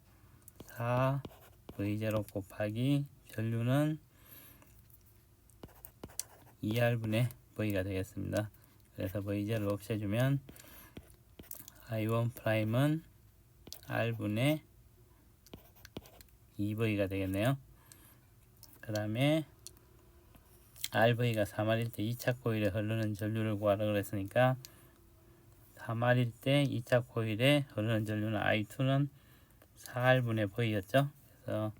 [SPEAKER 1] 4V0 곱하기 전류는 2R분의 V가 되겠습니다. 그래서 V0를 없애주면 I1'은 R분의 2V가 되겠네요. 그 다음에 RV가 3R일 때 2차 코일에 흐르는 전류를 구하라 그랬으니까 3R일 때 2차 코일에 흐르는 전류는 I2는 4R분의 V였죠. 그래서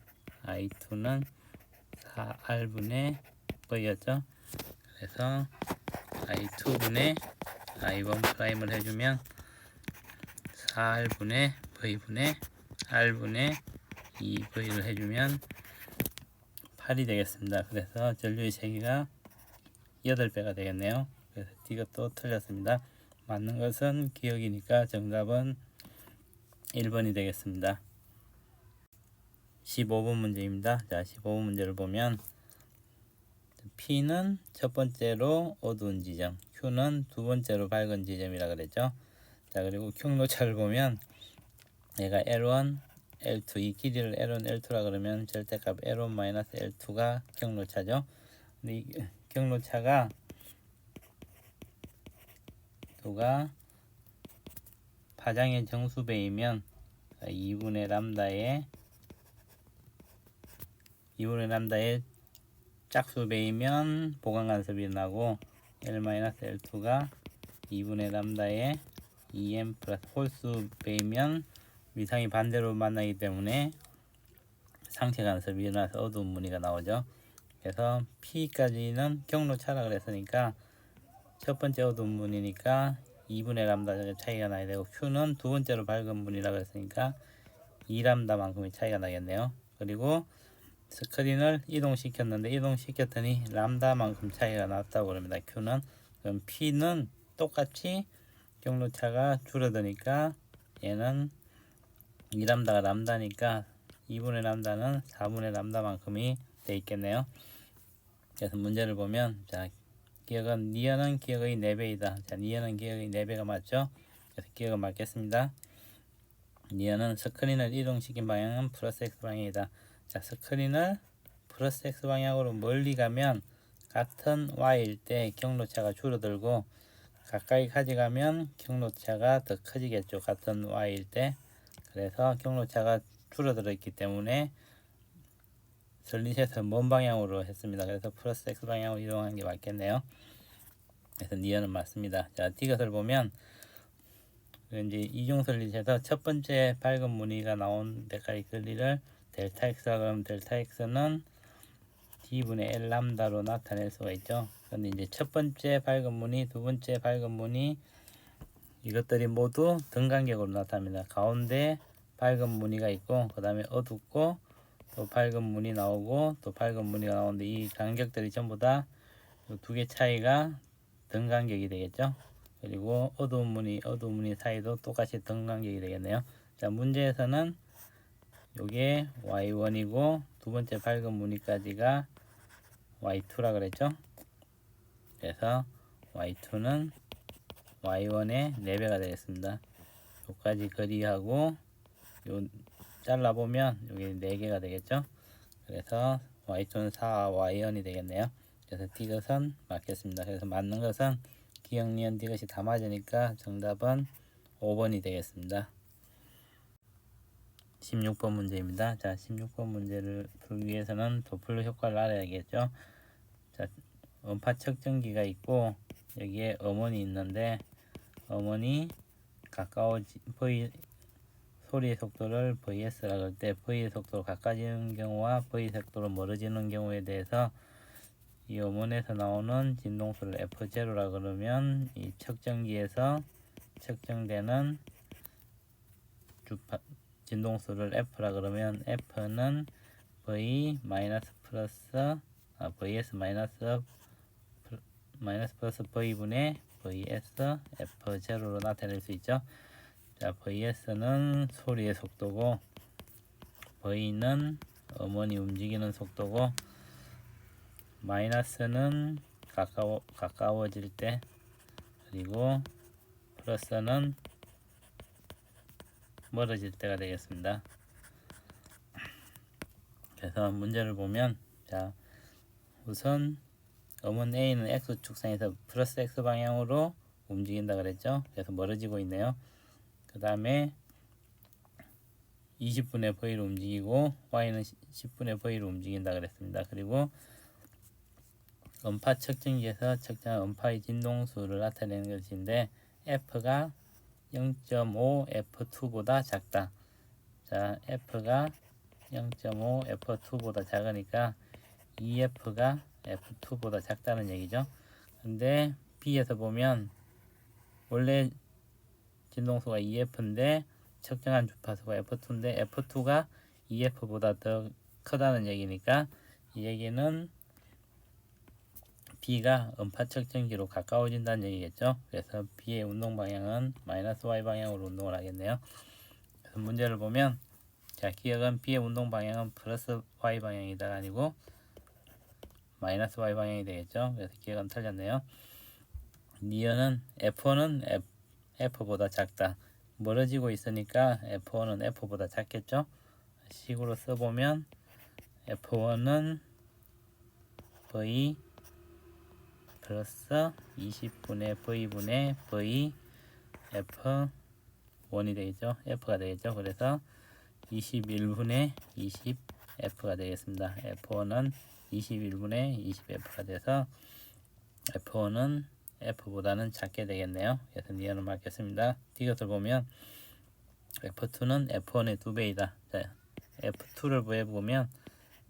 [SPEAKER 1] I2는 4R분의 V였죠. 그래서 I2분의 I1'을 해주면 4R분의 V분의 R분의 2V를 해주면 8이 되겠습니다. 그래서 전류의 세기가 8배가 되겠네요. 그래서 D가 또 틀렸습니다. 맞는 것은 기억이니까 정답은 1번이 되겠습니다. 15번 문제입니다. 자, 15번 문제를 보면 P는 첫 번째로 어두운 지점, Q는 두 번째로 밝은 지점이라 그랬죠. 자, 그리고 경로차를 보면 얘가 L1, L2, 이 길이를 L1, L2라 그러면 절대값 L1 L2가 경로차죠. 근데 이 경로차가 두가 파장의 정수배이면 2분의 람다의 짝수배이면 보강간섭이 나고 L-L2가 2분의 람다의 2m 플러스 홀수배이면 위상이 반대로 만나기 때문에 상체간섭이 일어나서 어두운 무늬가 나오죠. 그래서 P까지는 경로차라 그랬으니까 첫 번째 어두운 무늬니까 2분의 람다 차이가 나야 되고, Q는 두 번째로 밝은 무늬라 그랬으니까 2람다만큼의 차이가 나겠네요. 그리고 스크린을 이동시켰는데 이동시켰더니 람다만큼 차이가 났다고 그럽니다. Q는. 그럼 P는 똑같이 경로차가 줄어드니까 얘는 2람다가 람다니까 2분의 람다는 4분의 람다만큼이 돼 있겠네요. 그래서 문제를 보면, 자, 기억은 니은은 기억의 4배이다. 자, 니은은 기억의 4배가 맞죠? 그래서 기억은 맞겠습니다. 니은은 스크린을 이동시킨 방향은 플러스 X 방향이다. 자, 스크린을 플러스 X 방향으로 멀리 가면 같은 Y일 때 경로차가 줄어들고, 가까이 가져가면 경로차가 더 커지겠죠. 같은 Y일 때. 그래서 경로차가 줄어들었기 때문에 설리셋은 먼 방향으로 했습니다. 그래서 플러스 X 방향으로 이동한 게 맞겠네요. 그래서 니은은 맞습니다. 자, D것을 보면 이제 이중설리셋에서 첫 번째 밝은 무늬가 나온 데까지 거리를 델타 X라 그러면 델타 X는 D분의 L 람다로 나타낼 수가 있죠. 그런데 이제 첫 번째 밝은 무늬, 두 번째 밝은 무늬, 이것들이 모두 등간격으로 나타납니다. 가운데 밝은 무늬가 있고, 그 다음에 어둡고, 또 밝은 무늬 나오고, 또 밝은 무늬가 나오는데, 이 간격들이 전부 다 두 개 차이가 등간격이 되겠죠. 그리고 어두운 무늬 사이도 똑같이 등간격이 되겠네요. 자, 문제에서는 요게 y1이고 두 번째 밝은 무늬까지가 y2라 그랬죠. 그래서 y2는 y1의 4배가 되겠습니다. 요까지 거리하고 요 잘라보면 요게 4개가 되겠죠. 그래서 y2는 4, y1이 되겠네요. 그래서 D것은 맞겠습니다. 그래서 맞는 것은 기억, 니은, D것이 다 맞으니까 정답은 5번이 되겠습니다. 16번 문제입니다. 자, 16번 문제를 풀기 위해서는 도플러 효과를 알아야겠죠. 자, 음파 측정기가 있고 여기에 음원이 있는데, 음원이 소리의 속도를 VS라 그럴 때 V의 속도로 가까워지는 경우와 V의 속도로 멀어지는 경우에 대해서 이 음원에서 나오는 진동수를 F0라 그러면 이 측정기에서 측정되는 진동수를 F라 그러면 F는 V 플러스 V분의 VS F0로 나타낼 수 있죠. 자, VS는 소리의 속도고, V는 음원이 움직이는 속도고, 마이너스는 가까워질 때, 그리고 플러스는 멀어질 때가 되겠습니다. 그래서 문제를 보면, 자, 우선 음원 A는 X축상에서 플러스 X 방향으로 움직인다 그랬죠. 그래서 멀어지고 있네요. 그 다음에 20분의 V로 움직이고 Y는 10분의 V로 움직인다 그랬습니다. 그리고 음파 측정기에서 측정한 음파의 진동수를 나타내는 것인데, F가 0.5 F2보다 작다. 자, F가 0.5 F2보다 작으니까 EF가 F2보다 작다는 얘기죠. 근데 B에서 보면 원래 진동수가 EF인데 측정한 주파수가 F2인데 F2가 EF보다 더 크다는 얘기니까, 이 얘기는 B가 음파 측정기로 가까워진다는 얘기겠죠. 그래서 B의 운동 방향은 마이너스 Y 방향으로 운동을 하겠네요. 그래서 문제를 보면 자, 기억은 B의 운동 방향은 플러스 Y 방향이다 아니고 마이너스 Y 방향이 되겠죠. 그래서 기억은 틀렸네요. 니은은 F1은 F보다 작다. 멀어지고 있으니까 F1은 F보다 작겠죠. 식으로 써보면 F1은 V 플러스 20분의 V분의 V F1이 되겠죠. F가 되겠죠. 그래서 21분의 20 F가 되겠습니다. F1은 21분의 20 F가 돼서 F1은 F보다는 작게 되겠네요. 그래서 니은을 맞겠습니다. 디귿을 보면 F2는 F1의 2배이다. 자, F2를 구해보면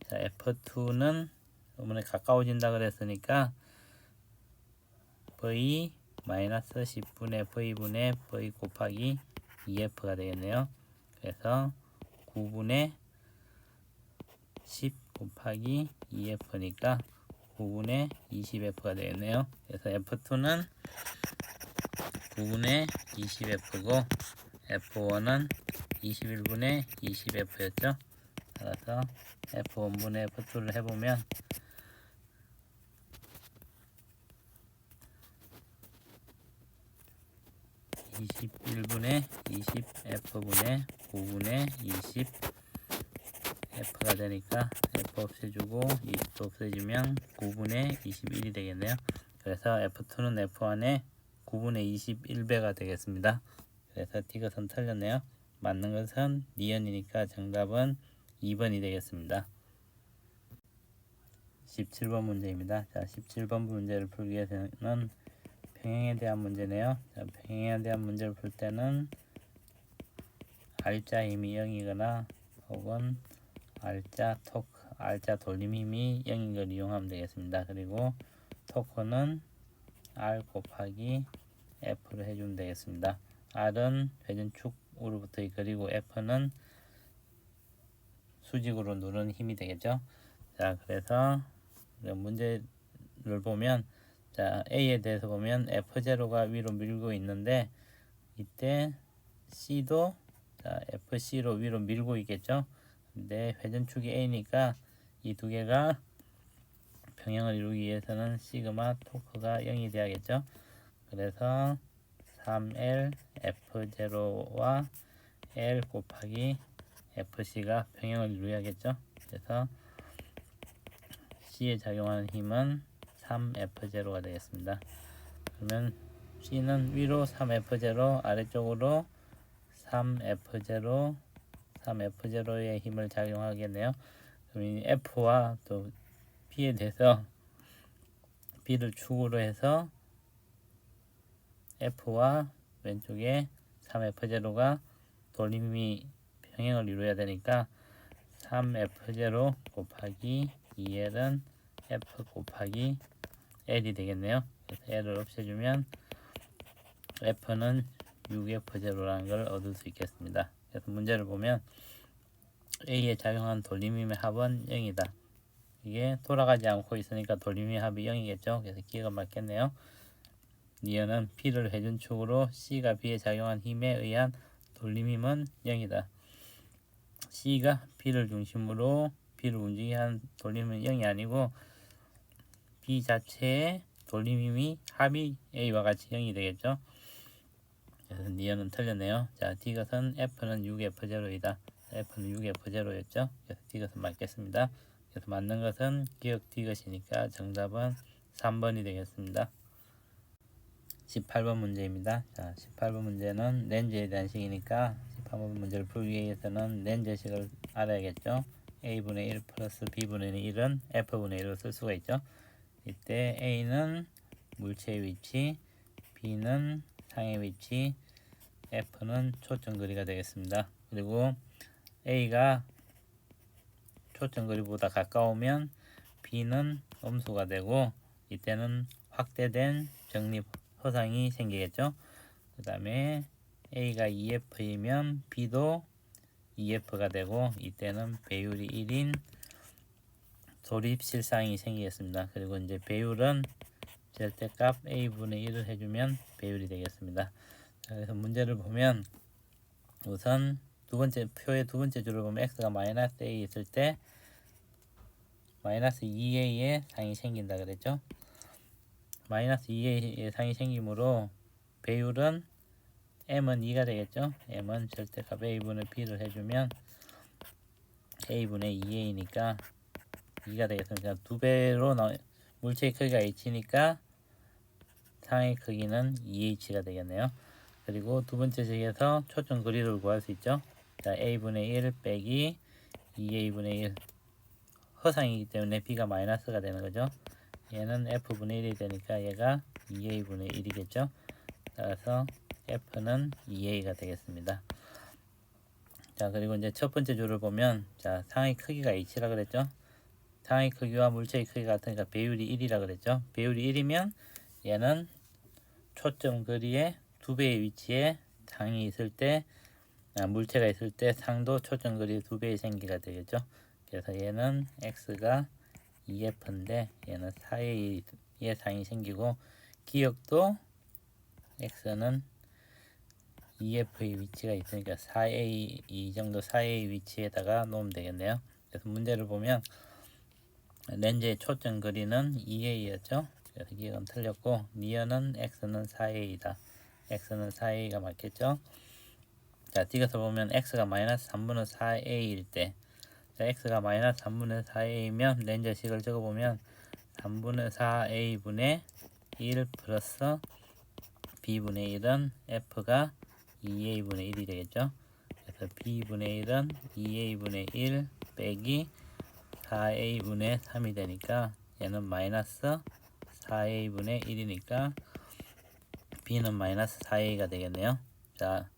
[SPEAKER 1] 자, F2는 어머니 가까워진다 그랬으니까 V 마이너스 10분의 V분의 V 곱하기 2F가 되겠네요. 그래서 9분의 10 곱하기 2F니까 9분의 20F가 되겠네요. 그래서 F2는 9분의 20F고 F1은 21분의 20F였죠. 따라서 F1분의 F2를 해보면 21분의 20F분의 9분의 20 F가 되니까 F 없애주고 20도 없애주면 9분의 21이 되겠네요. 그래서 F2는 F1의 9분의 21배가 되겠습니다. 그래서 디귿은 틀렸네요. 맞는 것은 니은이니까 정답은 2번이 되겠습니다. 17번 문제입니다. 자, 17번 문제를 풀기 위해서는 평행에 대한 문제네요. 자, 평행에 대한 문제를 풀 때는 R자 힘이 0이거나 혹은 R자 돌림 힘이 0인 걸 이용하면 되겠습니다. 그리고 토크는 R 곱하기 F를 해주면 되겠습니다. R은 회전축으로부터 그리고 F는 수직으로 누르는 힘이 되겠죠. 자, 그래서 문제를 보면 자, A에 대해서 보면 F0가 위로 밀고 있는데 이때 C도 자, FC로 위로 밀고 있겠죠. 근데 회전축이 A니까 이 두 개가 평행을 이루기 위해서는 시그마 토크가 0이 돼야겠죠. 그래서 3L F0와 L 곱하기 FC가 평행을 이루어야겠죠. 그래서 C에 작용하는 힘은 3F0가 되겠습니다. 그러면 C는 위로 3F0, 아래쪽으로 3F0의 힘을 작용하겠네요. 그럼 F와 또 B에 대해서 B를 축으로 해서 F와 왼쪽에 3F0가 돌림이 평행을 이루어야 되니까 3F0 곱하기 2L은 F 곱하기 L이 되겠네요. 그래서 L을 없애주면 F는 6F0라는 걸 얻을 수 있겠습니다. 그래서 문제를 보면 A에 작용한 돌림힘의 합은 0이다. 이게 돌아가지 않고 있으니까 돌림힘의 합이 0이겠죠. 그래서 기회가 맞겠네요. 니은은 P를 회전축으로 C가 B에 작용한 힘에 의한 돌림힘은 0이다. C가 B를 중심으로 B를 움직이게 한 돌림은 0이 아니고 B 자체의 돌림힘이 합이 A와 같이 0이 되겠죠. 그래서 니은은 틀렸네요. 자, 디귿은 F는 6F0이다. F는 6F0였죠. 그래서 디귿은 맞겠습니다. 그래서 맞는 것은 기억 디귿이니까 정답은 3번이 되겠습니다. 18번 문제입니다. 자, 18번 문제는 렌즈에 대한 식이니까 18번 문제를 풀기 위해서는 렌즈식을 알아야겠죠. A분의 1 플러스 B분의 1은 F분의 1로 쓸 수가 있죠. 이때 A는 물체의 위치, B는 상의 위치, F는 초점거리가 되겠습니다. 그리고 A가 초점거리보다 가까우면 B는 음수가 되고 이때는 확대된 정립 허상이 생기겠죠. 그 다음에 A가 2F이면 B도 2F가 되고 이때는 배율이 1인 조립 실상이 생기겠습니다. 그리고 이제 배율은 절대값 a분의 1을 해주면 배율이 되겠습니다. 자, 그래서 문제를 보면 우선 표의 두 번째 줄을 보면 x가 마이너스 a 있을 때 마이너스 2a의 상이 생긴다 그랬죠. 마이너스 2a의 상이 생기므로 배율은 m은 2가 되겠죠. m은 절대값 a분의 b를 해주면 a분의 2a니까 2가 되겠습니다. 두 배로 물체의 크기가 h니까 상의 크기는 2h가 되겠네요. 그리고 두 번째 식에서 초점 거리를 구할 수 있죠. 자, a분의 1 빼기 2a분의 1 허상이기 때문에 b가 마이너스가 되는 거죠. 얘는 f분의 1이 되니까 얘가 2a분의 1이겠죠. 따라서 f는 2a가 되겠습니다. 자, 그리고 이제 첫 번째 줄을 보면 자, 상의 크기가 h라 그랬죠. 상의 크기와 물체의 크기가 같으니까 배율이 1이라 그랬죠. 배율이 1이면 얘는 초점 거리의 2배의 위치에 상이 있을 때 물체가 있을 때 상도 초점 거리의 2배의 생기가 되겠죠. 그래서 얘는 x가 2f인데 얘는 4a의 상이 생기고 기역도 x는 2f의 위치가 있으니까 4a 이 정도 4a 위치에다가 놓으면 되겠네요. 그래서 문제를 보면 렌즈의 초점 거리는 2a였죠. 그래서 기억은 틀렸고 니은은 x는 4a이다. x는 4a가 맞겠죠. 자, 띄어서 보면 x가 마이너스 3분의 4a일 때 자, x가 마이너스 3분의 4a이면 렌즈 식을 적어보면 3분의 4a분의 1 플러스 b분의 1은 f가 2a분의 1이 되겠죠. 그래서 b분의 1은 2a분의 1 빼기 4a분의 3이 되니까 얘는 마이너스 4a분의 1이니까 b는 마이너스 4a가 되겠네요. 자,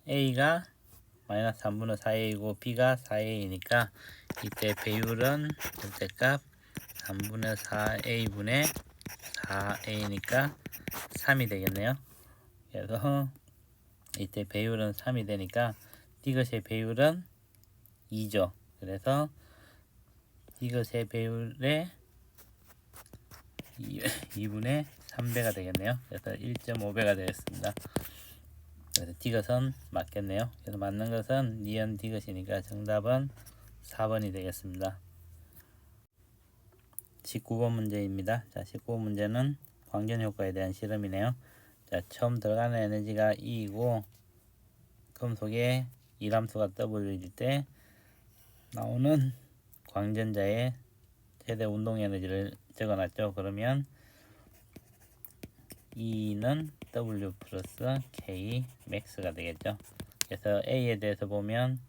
[SPEAKER 1] a가 마이너스 3분의 4a이고 b가 4a이니까 이때 배율은 절대값 3분의 4a분의 4a니까 3이 되겠네요. 그래서 이때 배율은 3이 되니까 이것의 배율은 2죠. 그래서 이것의 배율의 2분의 3배가 되겠네요. 그래서 1.5배가 되겠습니다. 그래서 디귿은 맞겠네요. 그래서 맞는 것은 니은 디귿이니까 정답은 4번이 되겠습니다. 19번 문제입니다. 자, 19번 문제는 광전 효과에 대한 실험이네요. 자, 처음 들어가는 에너지가 E이고 금속의 이람수가 W일 때 나오는 광전자의 최대 운동 에너지를 적어놨죠. 그러면 E는 W 플러스 K 맥스가 되겠죠. 그래서 A에 대해서 보면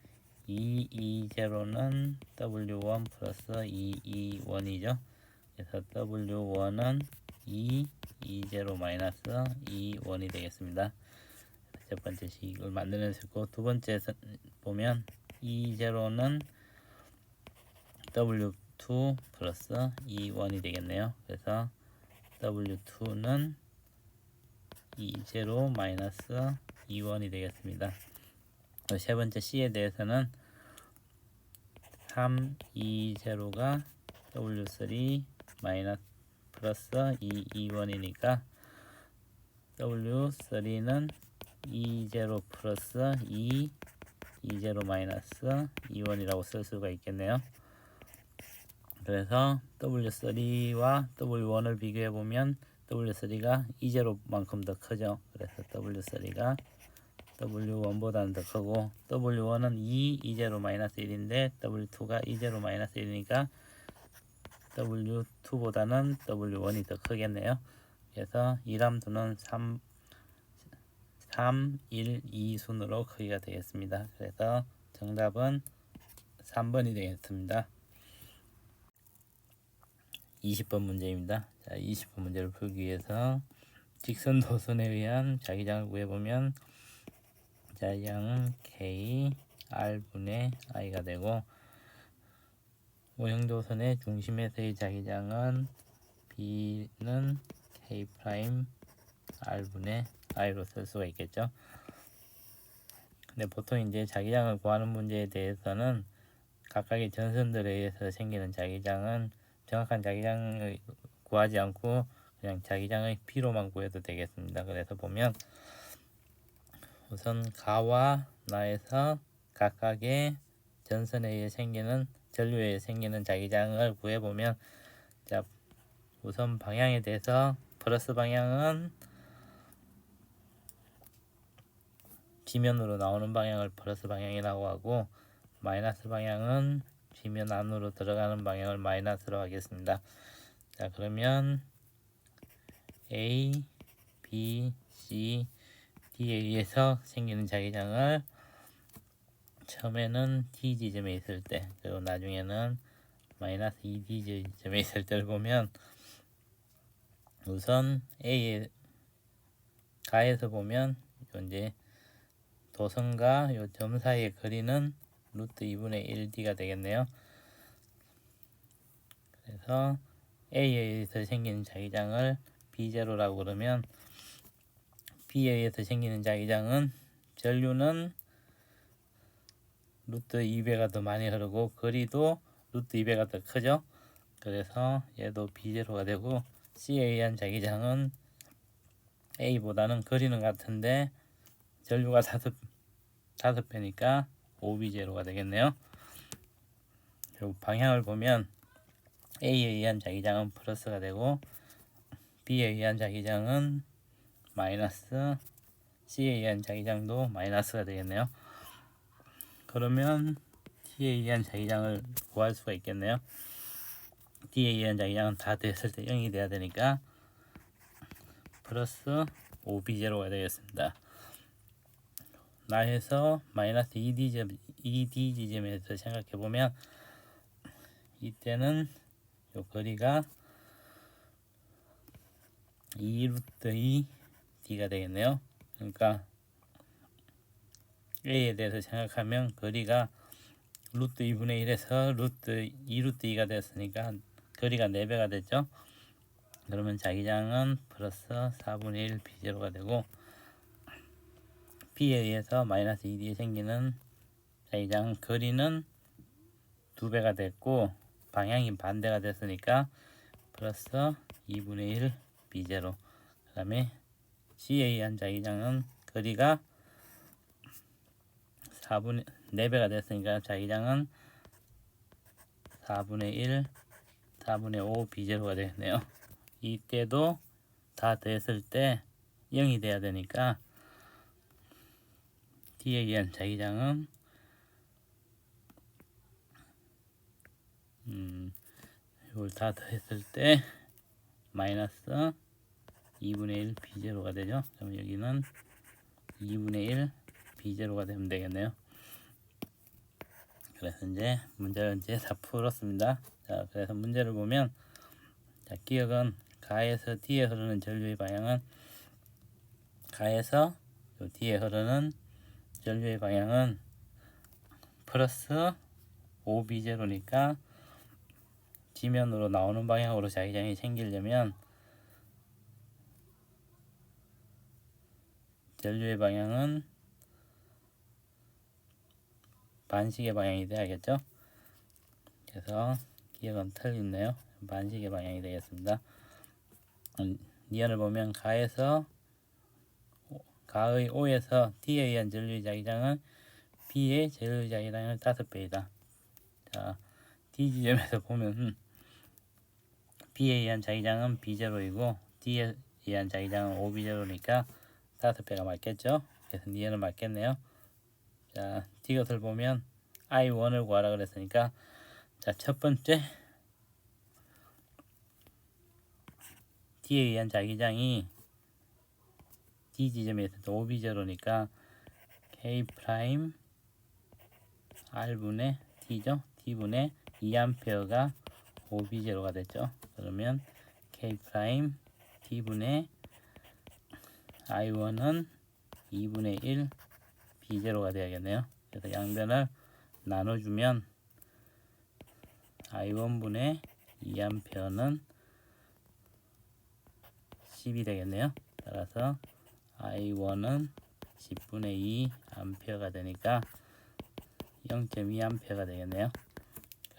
[SPEAKER 1] E0는 W1 플러스 E1이죠. 그래서 W1은 E0 마이너스 E1이 되겠습니다. 첫 번째 식을 만들어냈고 두 번째 보면 E0는 W2 플러스 E1이 되겠네요. 그래서 W2는 E0 마이너스 E1이 되겠습니다. 세 번째 C에 대해서는 3E0가 W3 마이너스 플러스 E1이니까 W3는 E0 플러스 E0 마이너스 E1이라고 쓸 수가 있겠네요. 그래서 W3와 W1을 비교해 보면 W3가 E0만큼 더 크죠. 그래서 W3가 W1보다는 더 크고 W1은 E0-1인데 W2가 E0-1이니까 W2보다는 W1이 더 크겠네요. 그래서 이람수는 3, 1, 2 순으로 크기가 되겠습니다. 그래서 정답은 3번이 되겠습니다. 20번 문제입니다. 자, 20번 문제를 풀기 위해서 직선 도선에 의한 자기장을 구해보면 자기장은 K, R분의 I가 되고 모형도선의 중심에서의 자기장은 B는 K 프라임 R분의 I로 쓸 수가 있겠죠. 근데 보통 이제 자기장을 구하는 문제에 대해서는 각각의 전선들에 의해서 생기는 자기장은 정확한 자기장을 구하지 않고 그냥 자기장의 P로만 구해도 되겠습니다. 그래서 보면 우선 가와 나에서 각각의 전선에 의해 생기는 전류에 의해 생기는 자기장을 구해보면, 자, 우선 방향에 대해서 플러스 방향은 B면으로 나오는 방향을 플러스 방향이라고 하고, 마이너스 방향은 B면 안으로 들어가는 방향을 마이너스로 하겠습니다. 자, 그러면 A, B, C, D에 의해서 생기는 자기장을 처음에는 D 지점에 있을 때, 그리고 나중에는 마이너스 2D 지점에 있을 때를 보면, 우선 A의 가에서 보면 이제 도선과 요 점 사이의 거리는 루트 2분의 1D가 되겠네요. 그래서 A에 의해서 생기는 자기장을 B0라고 그러면, B에 의해서 생기는 자기장은 전류는 루트 2배가 더 많이 흐르고 거리도 루트 2배가 더 크죠. 그래서 얘도 B0가 되고, C에 의한 자기장은 A보다는 거리는 같은데 전류가 5배니까 5B0가 되겠네요. 그리고 방향을 보면 A에 의한 자기장은 플러스가 되고 B에 의한 자기장은 마이너스, C에 의한 자기장도 마이너스가 되겠네요. 그러면 D에 의한 자기장을 구할 수가 있겠네요. D에 의한 자기장은 다 됐을 때 0이 돼야 되니까 플러스 5B0가 되겠습니다. 나에서 마이너스 2D 지점에서 생각해보면 이때는 요 거리가 2루트 2D가 되겠네요. 그러니까 A에 대해서 생각하면 거리가 루트 2분의 1에서 루트 2루트 2가 됐으니까 거리가 4배가 됐죠. 그러면 자기장은 플러스 4분의 1 B0가 되고, B에 의해서 마이너스 2D에 생기는 자기장 거리는 2배가 됐고 방향이 반대가 됐으니까 플러스 2분의 1 B0. 그 다음에 C에 의한 자기장은 거리가 4배가 됐으니까 자기장은 4분의 1 4분의 5 B0가 되겠네요. 이때도 다 됐을 때 0이 돼야 되니까 D에 의한 자기장은 이걸 다 더했을 때 마이너스 2분의 1 B0가 되죠. 그럼 여기는 2분의 1 B0가 되면 되겠네요. 그래서 이제 문제를 이제 다 풀었습니다. 자, 그래서 문제를 보면, 자, 기억은 가에서 D에 흐르는 전류의 방향은, 가에서 요 D에 흐르는 전류의 방향은 플러스 5B0니까 지면으로 나오는 방향으로 자기장이 생기려면 전류의 방향은 반시계 방향이 돼야겠죠. 그래서 기억은 틀리네요. 반시계 방향이 되겠습니다. 니언을 보면 가의 O에서 D에 의한 전류의 자기장은 B의 전류의 자기장의 5배이다. 자, D 지점에서 보면 B에 의한 자기장은 B0이고 D에 의한 자기장은 5B0니까 5배가 맞겠죠. 그래서 니언은 맞겠네요. 자, D것을 보면 I1을 구하라 그랬으니까, 자, 첫 번째 D에 의한 자기장이 D 지점에 있을 때 5B0니까 K 프라임 R분의 T죠. T분의 2A가 5B0가 됐죠. 그러면 K 프라임 T분의 I1은 2분의 1 B0가 되야겠네요. 그래서 양변을 나눠주면 I1분의 2A는 10이 되겠네요. 따라서 I1은 10분의 2A가 되니까 0.2A가 되겠네요.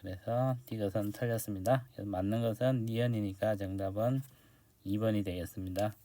[SPEAKER 1] 그래서 이것은 틀렸습니다. 그래서 맞는 것은 니은이니까 정답은 2번이 되겠습니다.